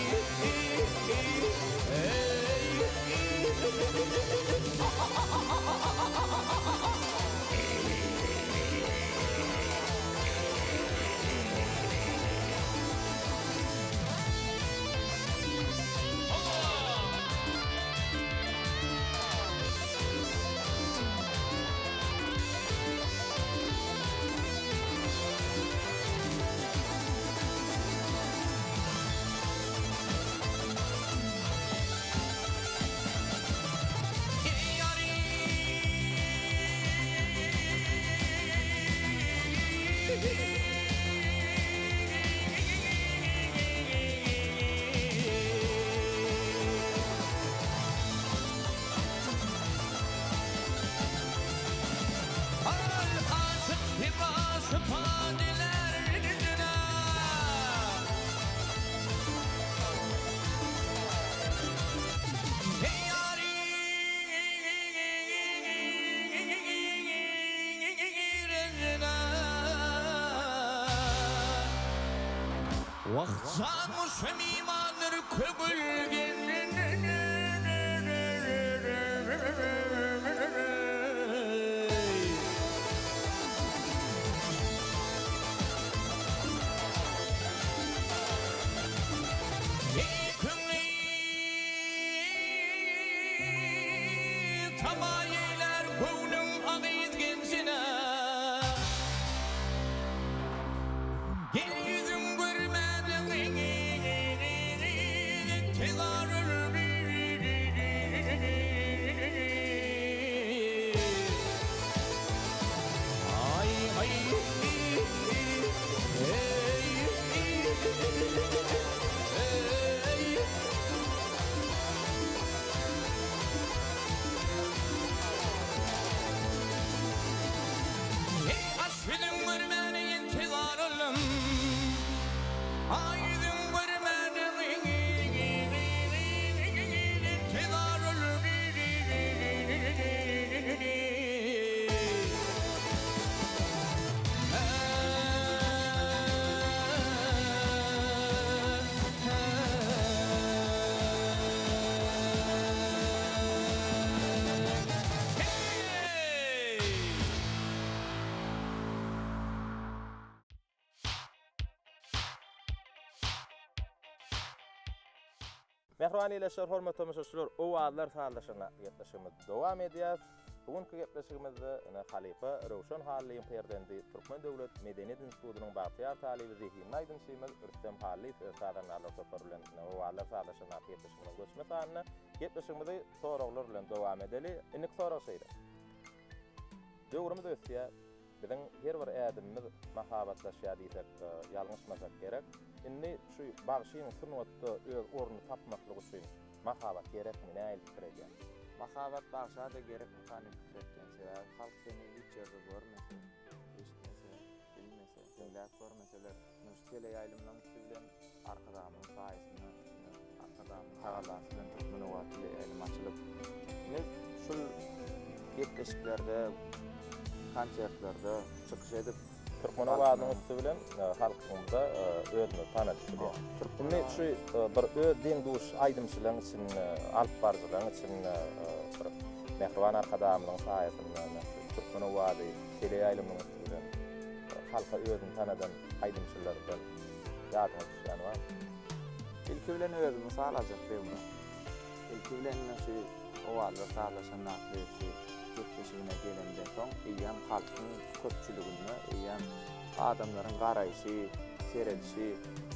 Vahzan şemimanır kögülgen tabayeler gönlüm ağız gensine gel yüzüm görmeden tegarır ay ay aşkım görmeden tegarırım aydın görmeden tegarır Mehriban ýeşler, hormatly tamaşaçylar, o wagtlar saýlaşyna ýetişimiz dowam edýär. Bugünkü gepleşigimizde Halipa Rowşan Hallyň perdendi Türkmen Döwlet Medeniýet Institutynyň bagtyar talibi Zehin Aýdym Şeýmez Rüstem Hally sadanlarla töperlen o wagtlar saýlaşyna ýetişimiz göçme sanyna gepleşigimizi soraglar bilen dowam edeli. Innik sorag şeýle. Döwrümüz ötýär. Biziň her bir ädimimiz mahabatlaşýar diýsek ýalňyşmasak gerek. Inni şu bagşyň sunwatda öz ornuny tapmaklygy üçin mahabat gerekmi näil kirýär? Mahabat bagşada gerek mekani fikretkense, halk seni hiç yerde görmese, eşitmese, bilmese, dinlep görmeseler, nüştele ýaýlymdan bilen arkadamyň saýysyna, arkadamyň hagalasyndan tutmany wagtly ýaýlym açylyp, ne şul gepleşiklerde, konsertlerde çykyş edip Türkmen wagtynyň üstü bilen halkymyzda özüni tanadypdyr. Türkmen şu bir öz din duş aýdymçylygyň üçin alyp barjylygyň üçin bir mehriban arkadamyň saýasyndan Türkmen wagty tele ýaýlymyň üstü bilen halka özüni tanadan aýdymçylardan ýadyňa düşýän bar. ilki bilen özümi salajak beýle. İlki bilen şu o wagtlar saýlaşan näçe köpçüligine gelende soň iýem halkyň köpçüligine, iýem adamlaryň garaýşy, seredişi,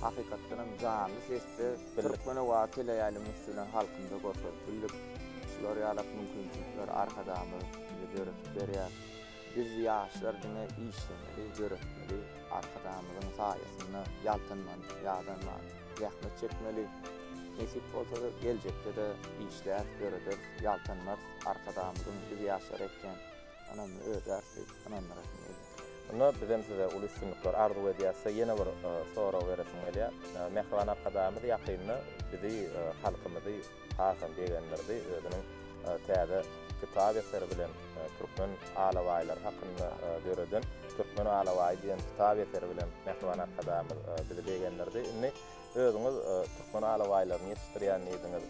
hakykatdan canly sesde Türkmen wagty tele ýaýlymyň üstünden halkymda görkezdilik. Şular ýalap mümkinçilikler arkadamy görüp berýär. Biz ýaşlar dine işlemeli, görüpmeli, arkadamyň saýasyna ýaltanman, ýadanman, ýahmet çekmeli. Nesip bolsa da geljekde de işler görüdür, ýaltanmaz arkadamyň biz ýaşar etken anamy öderdik, anamlara Onu bizem size ulu üstünlükler arzu edýärse ýene bir soraw beresim gelýär. Mehriban arkadaşymyz ýakynda bizi halkymyzy hasan degenlerdi özüniň täze kitap eseri bilen türkmen alawaýlar hakynda göreden türkmen alawaý diýen kitap eseri bilen mehriban arkadaşymyz bizi degenlerdi. Indi özüňiz türkmen alawaýlaryny ýetişdirýän ediňiz.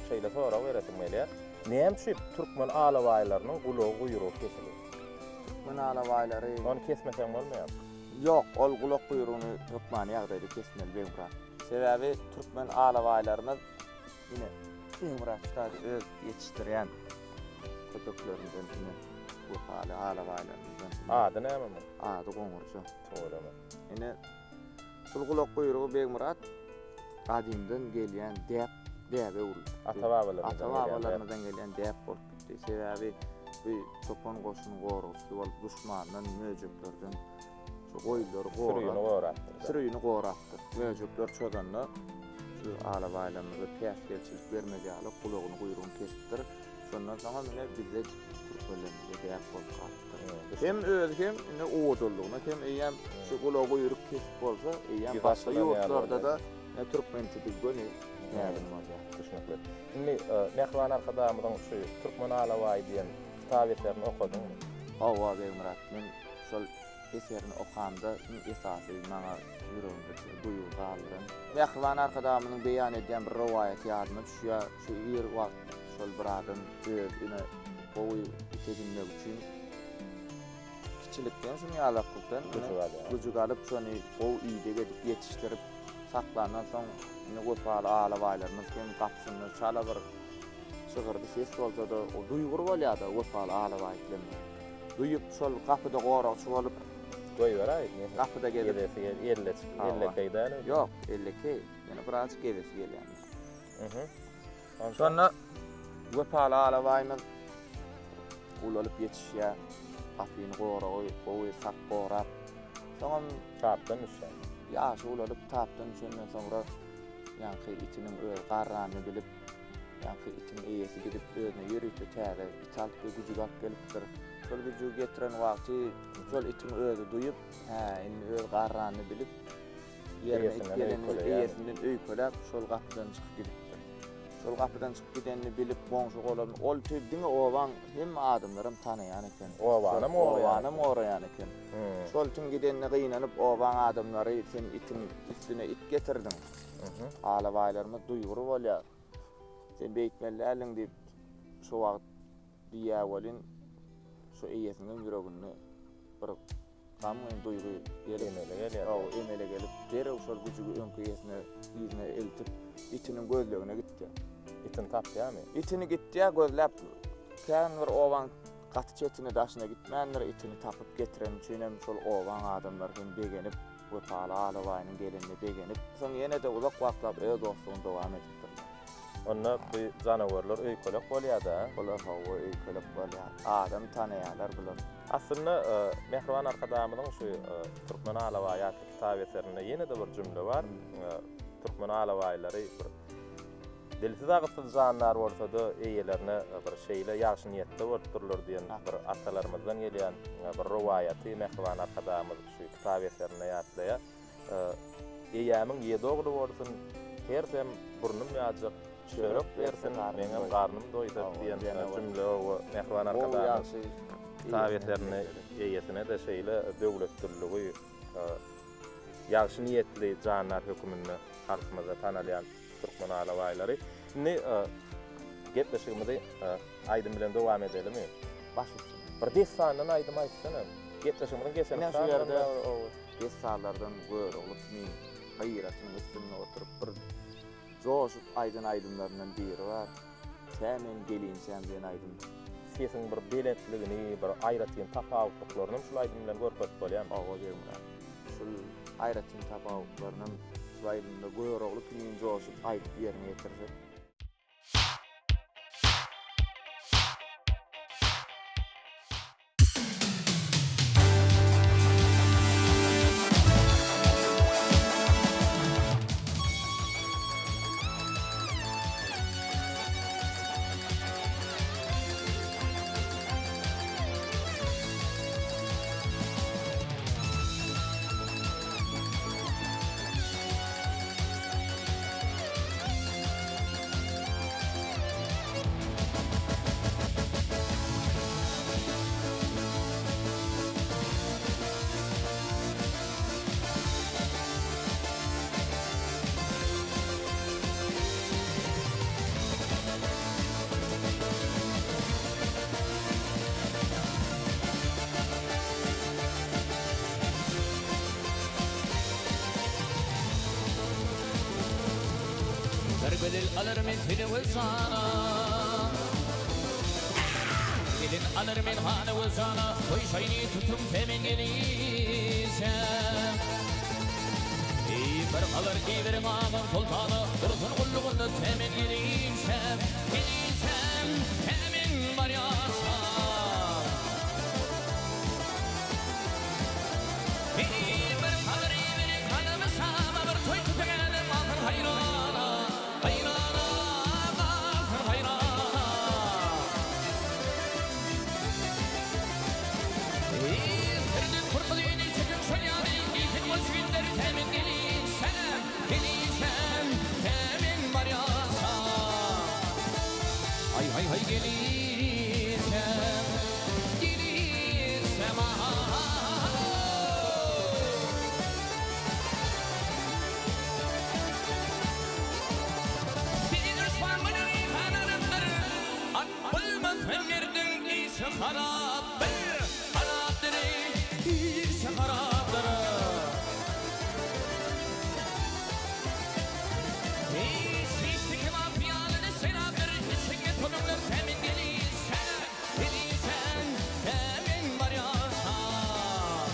Şeýle soraw beresim gelýär. Näme şu türkmen alawaýlarynyň gulagy guyrugy kesilýär? Türkmen alawaýlary Onu kesmesem bolmaýar. yok, ol gulak buyruğunu hukmani ýagdaýda kesmeli beýmura. Sebäbi türkmen alawaýlarymyz ýine beýmura ustady öz ýetişdirýän köpeklerimizden ýine bu alawaýlarymızdan. Ady näme? Ady goňurça. Toýlama. Ýine ol gulak buyruğu beýmura adymdan gelýän däbe ul. Ata-babalarymızdan gelýän däp bolupdy. Sebäbi bu çopan goşuny gorusy bolup düşmandan möjüklerden şu goýulary sürüýini goratdy. Möjükler çodanda şu alawaýlarymyza täsirçilik bermejäli gulagyny guyrugyny kesipdir. Şondan soň mene bizde türkmenlerimize däp bolup galdy. Hem öz hem ine oğudullugyna hem eýem şu gulagy guyruk kesip bolsa eýem başga ýurtlarda da türkmen tili göni näme bolýar. Düşünekli. Şimdi mehriban arkadaşymyzyň şu türkmen alawaý diýen kitaplerini okudun. Hawa beýmurat men şol eserini okanda esasy maňa ýüregimde duýup galdyran. Mehriban arkadaşymyň beýan edýän bir riwaýat ýadyma düşýär. Şu ýer wagt şol bir adam özüne gowy ýetirmek üçin kiçilikden şunu ýalaklypdan güjü galyp şonu gowy ýygyda gedip ýetişdirip saklanan soň ine gopaly alawaýlarymyz hem gapsyny çala bir çygyrdy ses bolsa da o duýgur bolýar da gopaly alawaý bilen. Duýup şol gapyda gorakçy bolup Goýberäýdi. Gapyda gelip elle Yok, elleki. Ýene biraz gelesi gelýär. Sonra Gopaly alawaýmyz ulalyp ýetişýär. Gapyny goragy, gowy sak gorap. Soňam tapdan düşýär. ýaşy ulalyp tapdan şondan soňra ýa-ni itiniň öz garranyny bilip ýa-ni itiniň eýesi gidip özüne ýerüýte täze ital güjü gap gelipdir. Şol güjü getiren wagty şol itiniň özü duýup, indi öz garranyny bilip eýesinden öýkelep şol gapydan çykyp gidipdir. Şol gapydan çykyp gidenini bilip boňşy golan ol tüddiňe owaň hem adamlarym tanaýan eken. Owanym oraýan eken. Şol tüm gidenini gynanyp owaň adamlary sen itin üstüne it getirdiň. Alawaýlarymyz duýgur bolýar. Sen beýtmelläliň diýip şu wagt diýä bolin şu eýesiniň ýüregini bir gamyn duýgu emele gelip derä şol güjügi öňkü ýüzüne eltip itiniň gözlegine gitdi. İtin tapýarmy? İtini gitdi gözläp kän bir owaň gaty çetine daşyna gitmändir itini tapyp getiren üçinem şol owaň adamlar hem begenip gopaly alawaýynyň gelenini begenip soň ýene de ulak wagtlap öz dostlugyny dowam etdirdi. Onda bu janawarlar öýkelek bolýar-da. Olar hawa öýkelek bolýar. Adam tanaýarlar bular. Aslında mehriban arkadaşymyzyň şu türkmen alawaýat kitap eserinde ýene de bir jümle bar. Türkmen alawaýlary bir dilsiz agysız janlar bolsa da eýelerine bir şeýle ýaşy niýetde bolupdurlar diýen bir atalarymyzdan gelýän bir riwayaty mehriban arkadaşymyz şu kitap eserine ýatlaýar. Eýämiň ýedi ogly bolsun, hersem burnum ýadyk, çörek bersin, meňem garnym doýdy diýen jümle o mehriban arkadaşymyz kitap eserine eýesine de şeýle döwletdirligi ýaşy niýetli janlar hökümini halkymyza tanalýan türkmen alawaýlary. Indi gepleşigimizi aýdym bilen dowam edelim. Başypsy. Bir dessandan aýdym aýtsana. Gepleşigimiziň geçen şeýlerde o dessanlardan görüp men gaýratyň üstüne oturup bir joşup aýdymlaryndan biri bar. Sen men gelinçem diýen aýdym. Sesiň bir belentligini, bir aýratyn tapawutlyklaryny şol aýdym bilen görkezip bolýan. Awa gelmär. Şol aýratyn tapawutlaryny Swahilinde goýrogly kimin joşup aýdyp ýerine ýetirdi. bir bedel alır men seni vızana Gelin alır men hana vızana Koy şayni tutum temen gelişem bir kalır bir ağam sultanı Dursun kulluğunu temen gelişem Gelişem temen var yasam bir kalır bir kanımı sama Bir toy tutugenim altın hayrana Hayrana altın hayrana Sırdı kurtuluyunu çekim şölyani İtin boş günleri temin gelişem Gelişem temin var yasam Hay hay hay gelişem Gelişem Beni düşman bana kanarımdır Ak bulmaz hemlerden iyisi haraptır Haraptır iyisi haraptır İşte kebap yanını senaptır İçine tonumlar temin gelişen Gelişen temin var yasam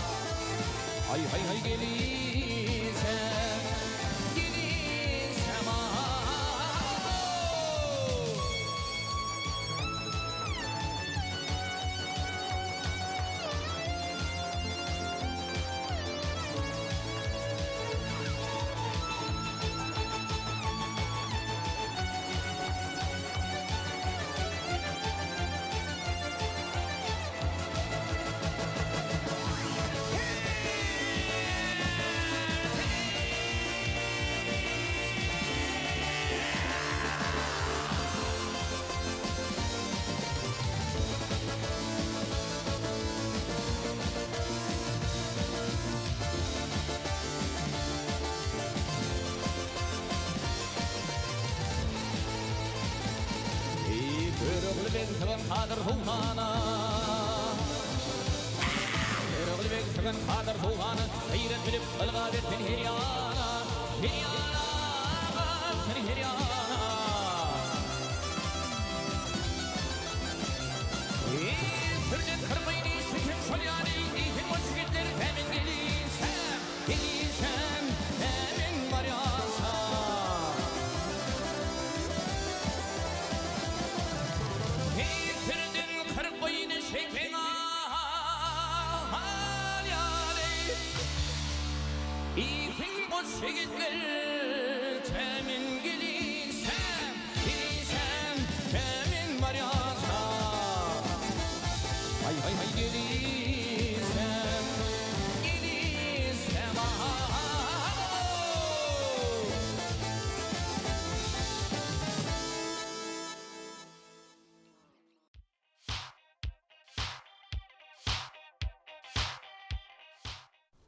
Hay hay hay gelişen Gelişen Kırıklı ben sıkın kadır sultana Kırıklı ben sıkın kadır sultana Hayret bilip ılga versin hiryana Hiryana seni hiryana Sırcın kırmayın işikim şolyani İhin boş gitleri temin gelişem Gelişem temin var yasam Sırcın kırmayın işikim halyani İhin boş gitleri temin gelişem Gelişem temin var yasam Hay hay hay gelişem Gelişem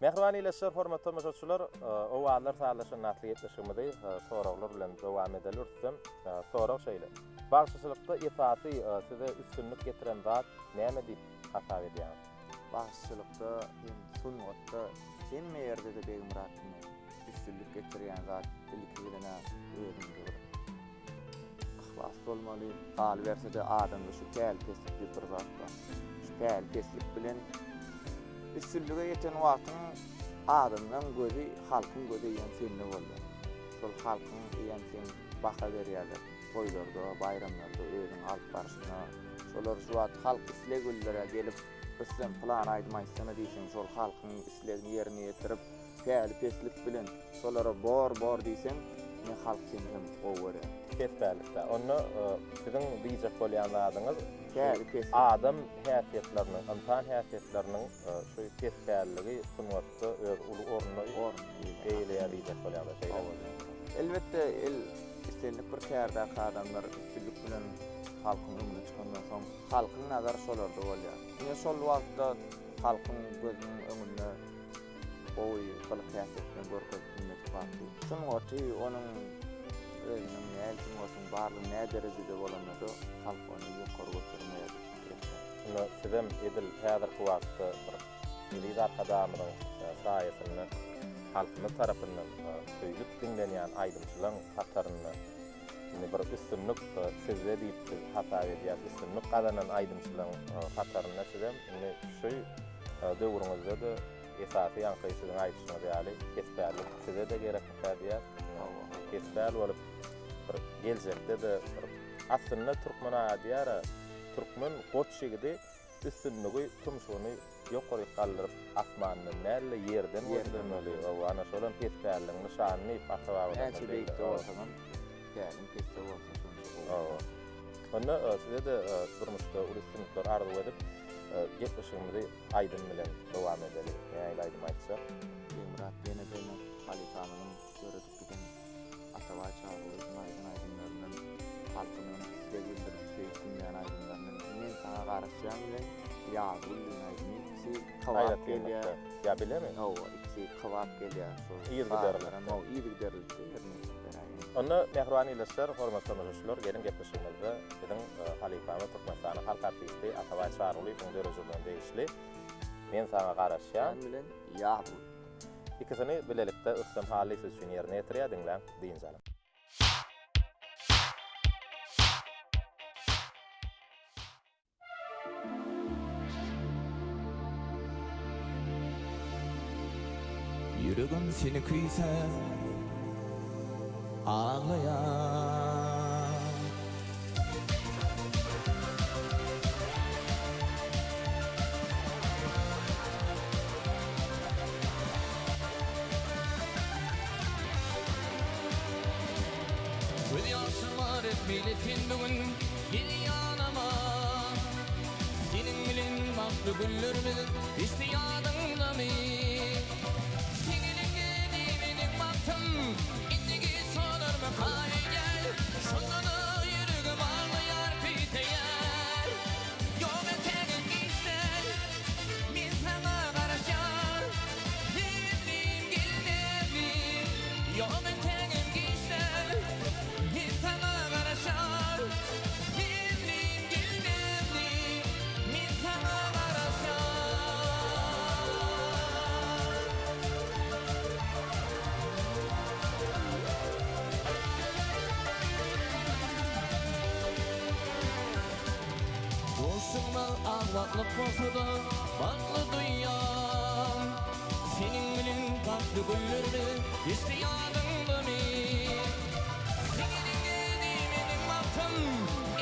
Mehriban ileşler, hormatly tamaşaçylar, o wagtlar sağlaşan natly ýetişmedi, soraglar bilen dowam edelim. Sorag şeýle. Bagşyçylykda esasy size üstünlük getiren zat näme diýip hasap edýäňiz? Başçılıkta hem sunmatda hemme yerde de beýim rahatlygy üstünlük getirýän zat ilki bilene özüňde. Ihlas bolmaly. Al berse de adamda şu kälpeslik bir zat bar. Şu kälpeslik bilen üstünlüge yeten wagtyň adamdan gözi halkyň gözi ýen sende boldy. Şol halkyň ýen sen baka berýärler. Toýlarda, bayramlarda özüň alyp barşyna. Şolar şu wagt halk islegüllere gelip Öslen plan aýdmaýsyna diýsen şol halkyň islegini ýerine ýetirip kälpeslik bilen şolara bor diýsen men halk seni hem gowy Kesbälikde. Onu sizin diýjek bolýan adyňyz kälpeslik adam häsiýetlerini, insan häsiýetleriniň şu kesbälligi sunwatda öz uly ornuny eýleýär diýjek bolýan şeýle. Elbette istenlik bir kärde adamlar üstünlük bilen halkyň öňüne çykandan soň halkyň nazary şolarda bolýar. Ine şol wagtda halkyň gözüniň öňünde oý balyk häsiýetden görkezip bilmek bardy. Şoňa onuň özüniň näçe bolsun barlygy nä derejede bolanady halk onu ýokary götürmeýär. Şunu sizem edil häzirki wagtda bir milli adamyň saýasyny halkymyz tarapyndan söýülip dinlenýän aýdymçylygyň hakdaryny bir üstünlük sizde deyip hata edýär. Üstünlük gazanan aýdymçylygyň hatlaryna sizem şu döwrüňizde de esasy ýankysyny aýdyşyňyz ýaly kesbärlik size de gerekli diýär. Kesbär bolup bir geljekde de aslında Türkmen aýdýar. Türkmen goçşygdy üstünlügi tumşuny ýokary galdyryp asmanyň näle ýerden gözlemeli. Ana şolan kesbärligiň nişanyny pasawaga Gelin piste olsun. Onu size de durmuşda uluslararası arzu edip geçmişimizi aydın bilen devam edelim. Yani aydın aytsak. Murat yine benim Halifa'nın gördük bugün Atavay çağrılığının aydınlarından halkının size bildirip sevsinmeyen aydınlarından men sana karışacağım ile yağdırın aydın ikisi kavak geliyor. Ya bile mi? İkisi kavak geliyor. İyi giderler. İyi giderler. Onu mehribani ilişkiler, hormatly tanışyşlar, gelin gepleşigimizde biziň Halifamy Türkmenistanyň halk artisti Atavay Çağrıly bu döwründen beýişli. Men sana garaşýam. Ben bilen ýa-bu. İkisini bilelikde üstem haly siz üçin ýerine ýetirýär diňler diýinjalar. Yüregim seni kuysa ağlayan Göz yaşlar etmeylesin bugün gel yanıma Senin bilen baktı güllerimiz istiyadında mı? Ağlatlık bolsa da baklı duyan Senin bilen baklı güllerdi istiyadında mı? Senin edimenin baktım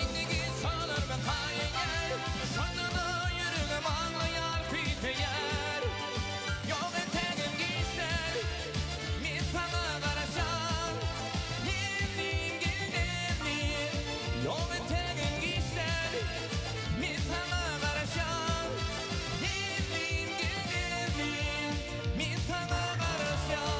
indigi solar mı hayal Sonunda yüreğim ağlayar biteyer Yok eteğim giyser min sana karışan Nevliyim gel nevliyim Yok eteğim giyser min sana karışan Nevliyim gel nevliyim min sana karışan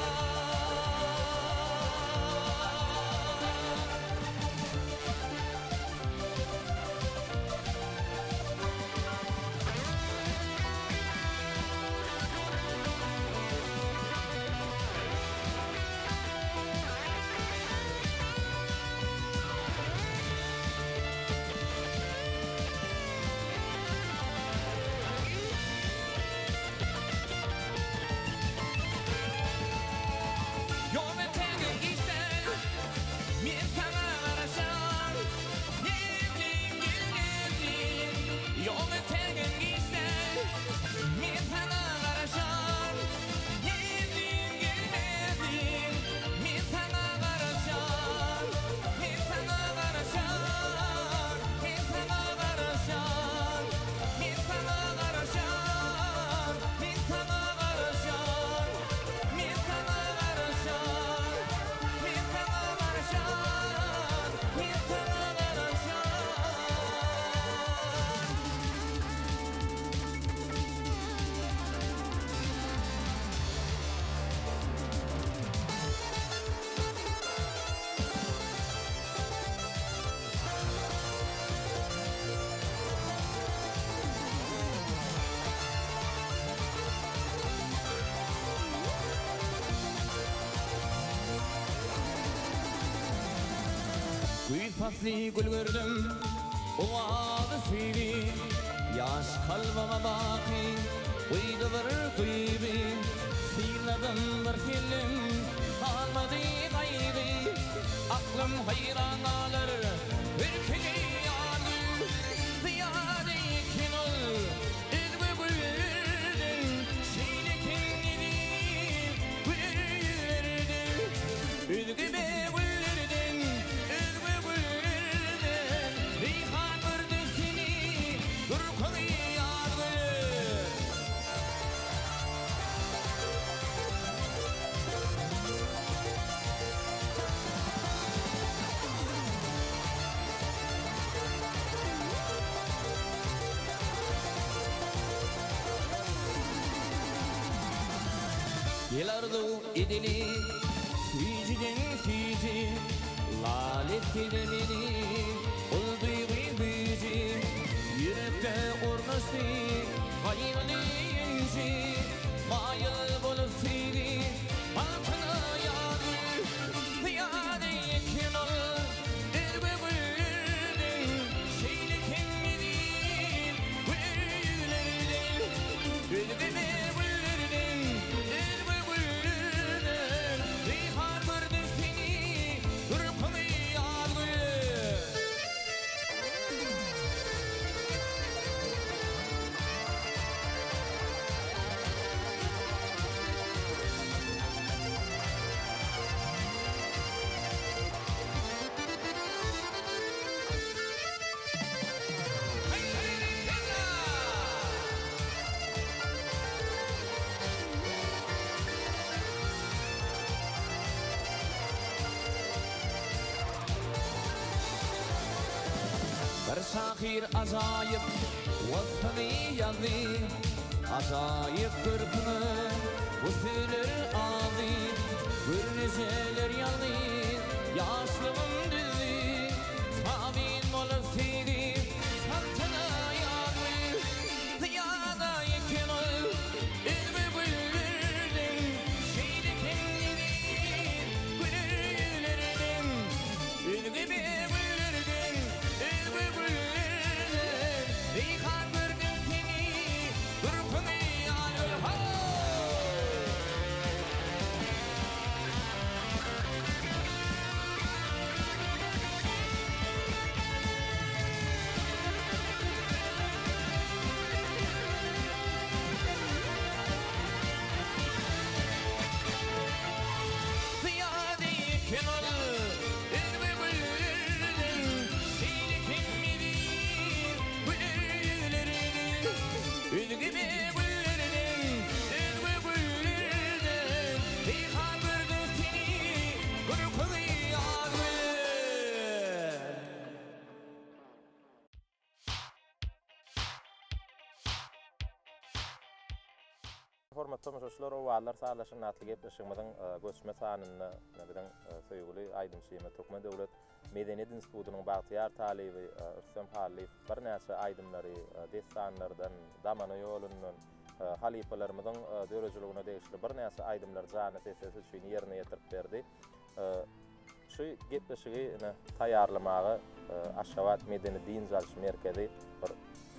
Yok eteğim giyser min sana karışan Nevliyim gel nevliyim Yok eteğim giyser min sana karışan Nevliyim gel nevliyim min sana karışan Min sana karışan Min sana karışan Min sana karışan Min sana karışan Min sana karışan Min sana karışan Min sana karışan Gül fasli gül gördüm o adı seni Yaş kalbama baki uydu bir duybi Sıyladım bir film almadı gayrı aklım hayran alır ülkeni yanır ziyade kim ol ilmi bülürdün şeylekin gidip bülürdün ülgüme bülürdün ilmi bülürdün reyhan vurdu seni durkunu yanır. Gelardı idili Füciden füci Lalettide beni Oldu büyücü Yürekte ornası Hayvanı inci Mayıl bolup seni Altına yağdı Ziyade yekin ol Elbe bülürdün Şeyle kendini Bülürdün Bülürdün Bir şahir acayip vasfını yazdı Acayip kırpını usulür aldı Gürneceler yandı yaşlımın düzü Sabin olup seydi saltına yandı Ziyada yekin ol ilmi bülürdün Şeyde kendini bülürdün Ülgü bir Hormatly tamaşaçylar, o wagtlar sağlaşyň natly gepleşigimiň göçme sanyny näbilen söýgüli Aýdym Şeýme Türkmen Döwlet Medeniýet Institutynyň bagtyýar talibi Rüstem Haliýew bir näçe aýdymlary destanlardan damana ýolundan halipalarymyň dörejiligine degişli bir näçe aýdymlar jany tesesi üçin ýerine ýetirip berdi. Şu gepleşigi taýýarlamagy Aşgabat Medeni Din Jalşy Merkezi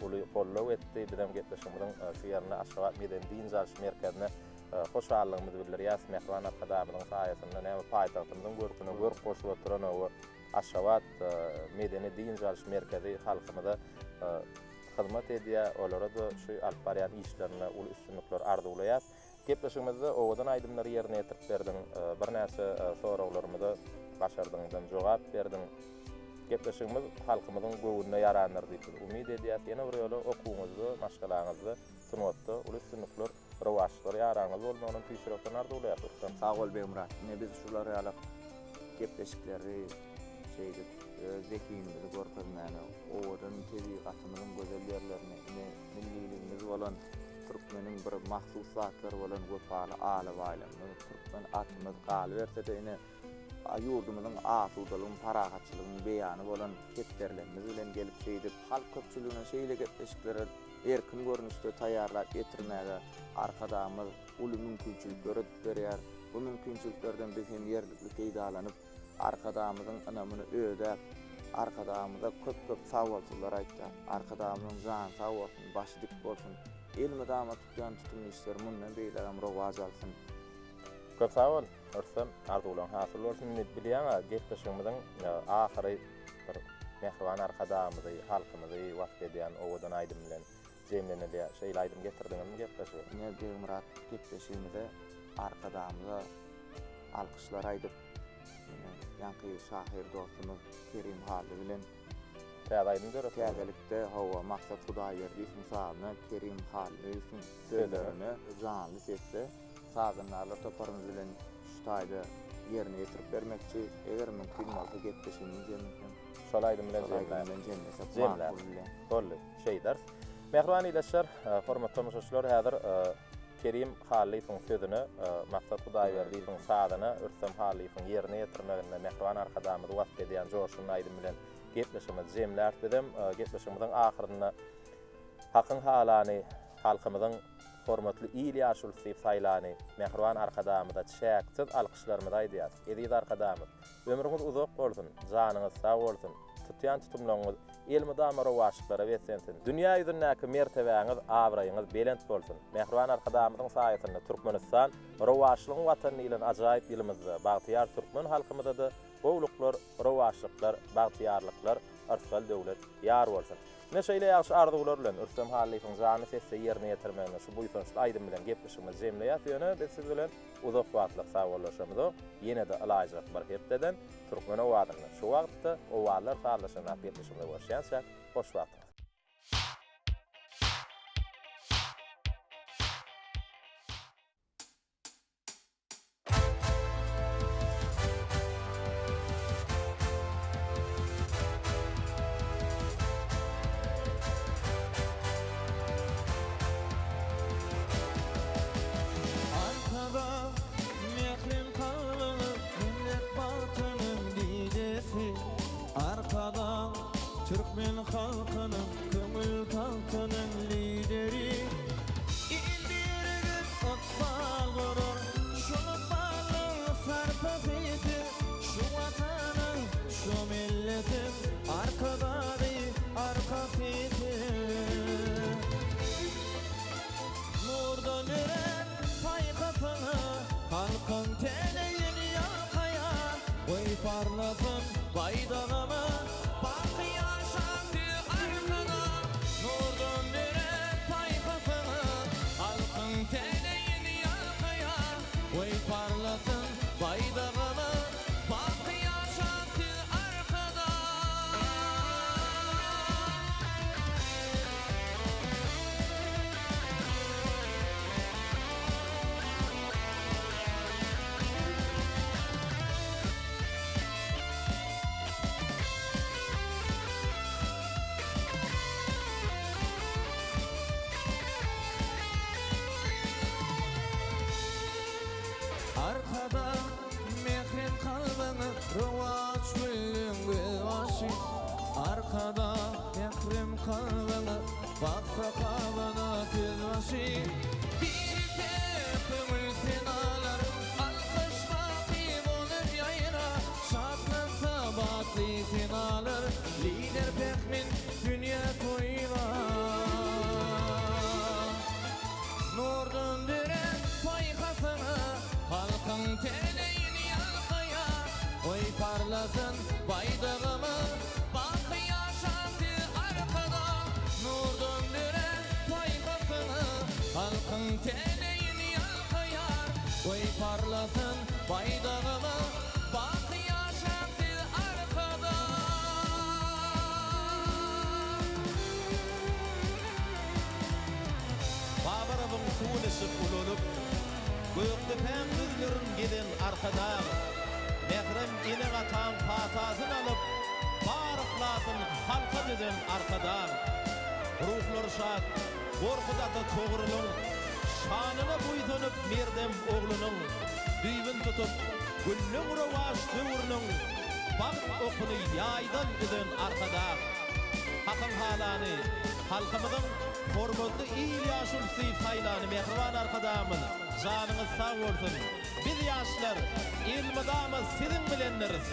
bir kollaw etdi. Bilen gepleşigimiň şu ýerine Aşgabat Medeni Din Jalşy Merkezine hoşallygymyzy bildirýär. Mehman akademiyanyň saýasynda näme paýtagtymyň görküne görk goşup oturan o Aşgabat Medeni Din Jalşy Merkezi halkymyza hyzmat edýär. Olara da şu alyp barýan işlerine ul üstünlikler arzuwlaýar. Gepleşigimizde owadan aýdymlary ýerine ýetirip berdiň. Bir näçe soraglary başardyňdan jogap berdiň. Gepleşigimiz halkymyzyň göwünde ýarandyr diýip umyd edýär. Ýene bir ýoly okuwyňyzdy, maşgalaňyzdy sunwatda ul üstünlikler rawaşlar ýaraňyz bolmagyny tüýşirekden arzuwlaýar. Sağ ol Bemrat. Ne biz şulara ýalyp gepleşikleri şeydi zekiyimizi görkezmäni, owadan tebigatymyzyň gözel ýerlerini, milliligimiz bolan Türkmeniň bir mahsus zatlary bolan gopaly aly baýlamy, Türkmen atymyz galy berse-de ine ýurdumyzyň asudalygyň, paragatçylygyň beýany bolan ketlerlerimiz bilen gelip şeýdip halk köpçüligine şeýle gepleşikleri erkin görnüşde taýýarlap getirmäge arkadamyz uly mümkinçilikleri berýär. Bu mümkinçiliklerden biz hem ýerlikli peýdalanyp arkadamyzyň ynamyny öýdäp, arkadamyza köp sawalçylar aýtdy. Arkadamyzyň jan sag bolsun, başy dik bolsun. Elmi dama tutýan tutumly işler mundan beýle rowaj alsyn. Köp sag bol. örsem arzulan hasyl bolsun diýip bilýän geçmişimizden ahyry bir mehriban arkadamyzy, halkymyzy wagt edýän owadan aýdym bilen jemleneli şeýle aýdym getirdiňmi gepleşi. Ne bir Murat gepleşigimizde arkadamyza alkışlar aýdyp ýanky şahyr dostumuz Kerim Hally bilen Täze dörek. Täzelikde hawa maksat Hudaýberdi misalyna Kerim Hally üçin sözlerini canly sesde sagynlarla toparymyz bilen şu taýda ýerine ýetirip bermekçi. Eger mümkin bolsa gepleşigimiz mümkin. Şol aýdym bilen Jemler. Bolly şeýler. Mehriban ýeşler, hormatly tamaşaçylar, häzir Kerim Hallyň sözüni maksat Hudaýberdiň sagyny Ürsem Hallyň ýerine ýetirmeginde mehriban arkadamyzy wagt edýän joşuny aýdym bilen gepleşimiz jemler dedim. Gepleşimizin ahyrynda hakyň halany, halkymyzyň hormatly ýyly ýaşul syp saýlany mehriban arkadamyza çäksiz alkışlarymyzy aýdýar. Ediz arkadamyz, ömrüňiz uzak bolsun, janyňyz sag bolsun, tutýan tutumlaryňyz elmi damara waşyklara wetsensin. Dünýä ýüzündäki mertebeňiz, awraýyňyz belent bolsun. Mehriban arkadamyzyň saýatynda Türkmenistan rowaşlygyň watany bilen ajaýyp ýylymyzda bagtyar türkmen halkymyzda gowluklar, rowaşlyklar, bagtyarlyklar arsal döwlet ýar bolsun. Neşeýle ýaşy arzuwlar bilen Ürsem Hallyň jany sesde ýerine ýetirmegine şu buýsanyşly aýdym bilen gepleşigimiz jemleýär ýöne biz siz bilen uzak wagtlyk sagollaşamyz. Ýene de alaýjak bir hepdeden türkmen owadyny şu wagtda owalar sagollaşan gepleşigimiz başlaýança hoş wagt. Türkmen halkının kömül kalkının lideri İldirgin otbal gurur şunu balın sarpafeti şu vatanın şu milletin arkadari arkafeti Nurdan üren paykasını halkın teleyin yakaya Oy parlasın baydağımı Arkada mehrin kalbini rıvaç bilin bevaşı Arkada mehrim kalbini baksa kalbina tezvaşı Bir tepimil finalar alkış vakti olup yayra Şadlı sabatlı finalar lider pekmin dünya koyla Nurdan düren paykasını halkın teleyin yalkaya Oy parlasın baydağımı bak yaşantı arkada Nurdan düren paykasını halkın teleyin yalkaya Oy parlasın baydağımı bak yaşantı arkada Babarabın suulışıp ululup Gökde pän düzlürün giden arkadağı Mehrem ine gatan patasın alıp Barıklasın halka düzen arkadağı Ruhlar şad, korkudatı toğrulun Şanına buytanıp merdem oğlunun Düýbün tutup güllüň rowaş döwrüniň Bak okunu ýaýdan düzen arkadağı Hakyň halany, halkymyzyň hormatly ýyly ýaşul syp saýlany mehriban arkadamyz janyňyz sag bolsun. Biz ýaşlar ilmidamyz sizin bilenleriz.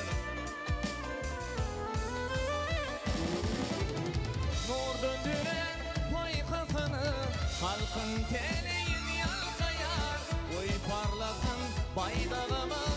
Nurdan düren paykasını halkın teleyin yalkayar Oy parlasın baydağımı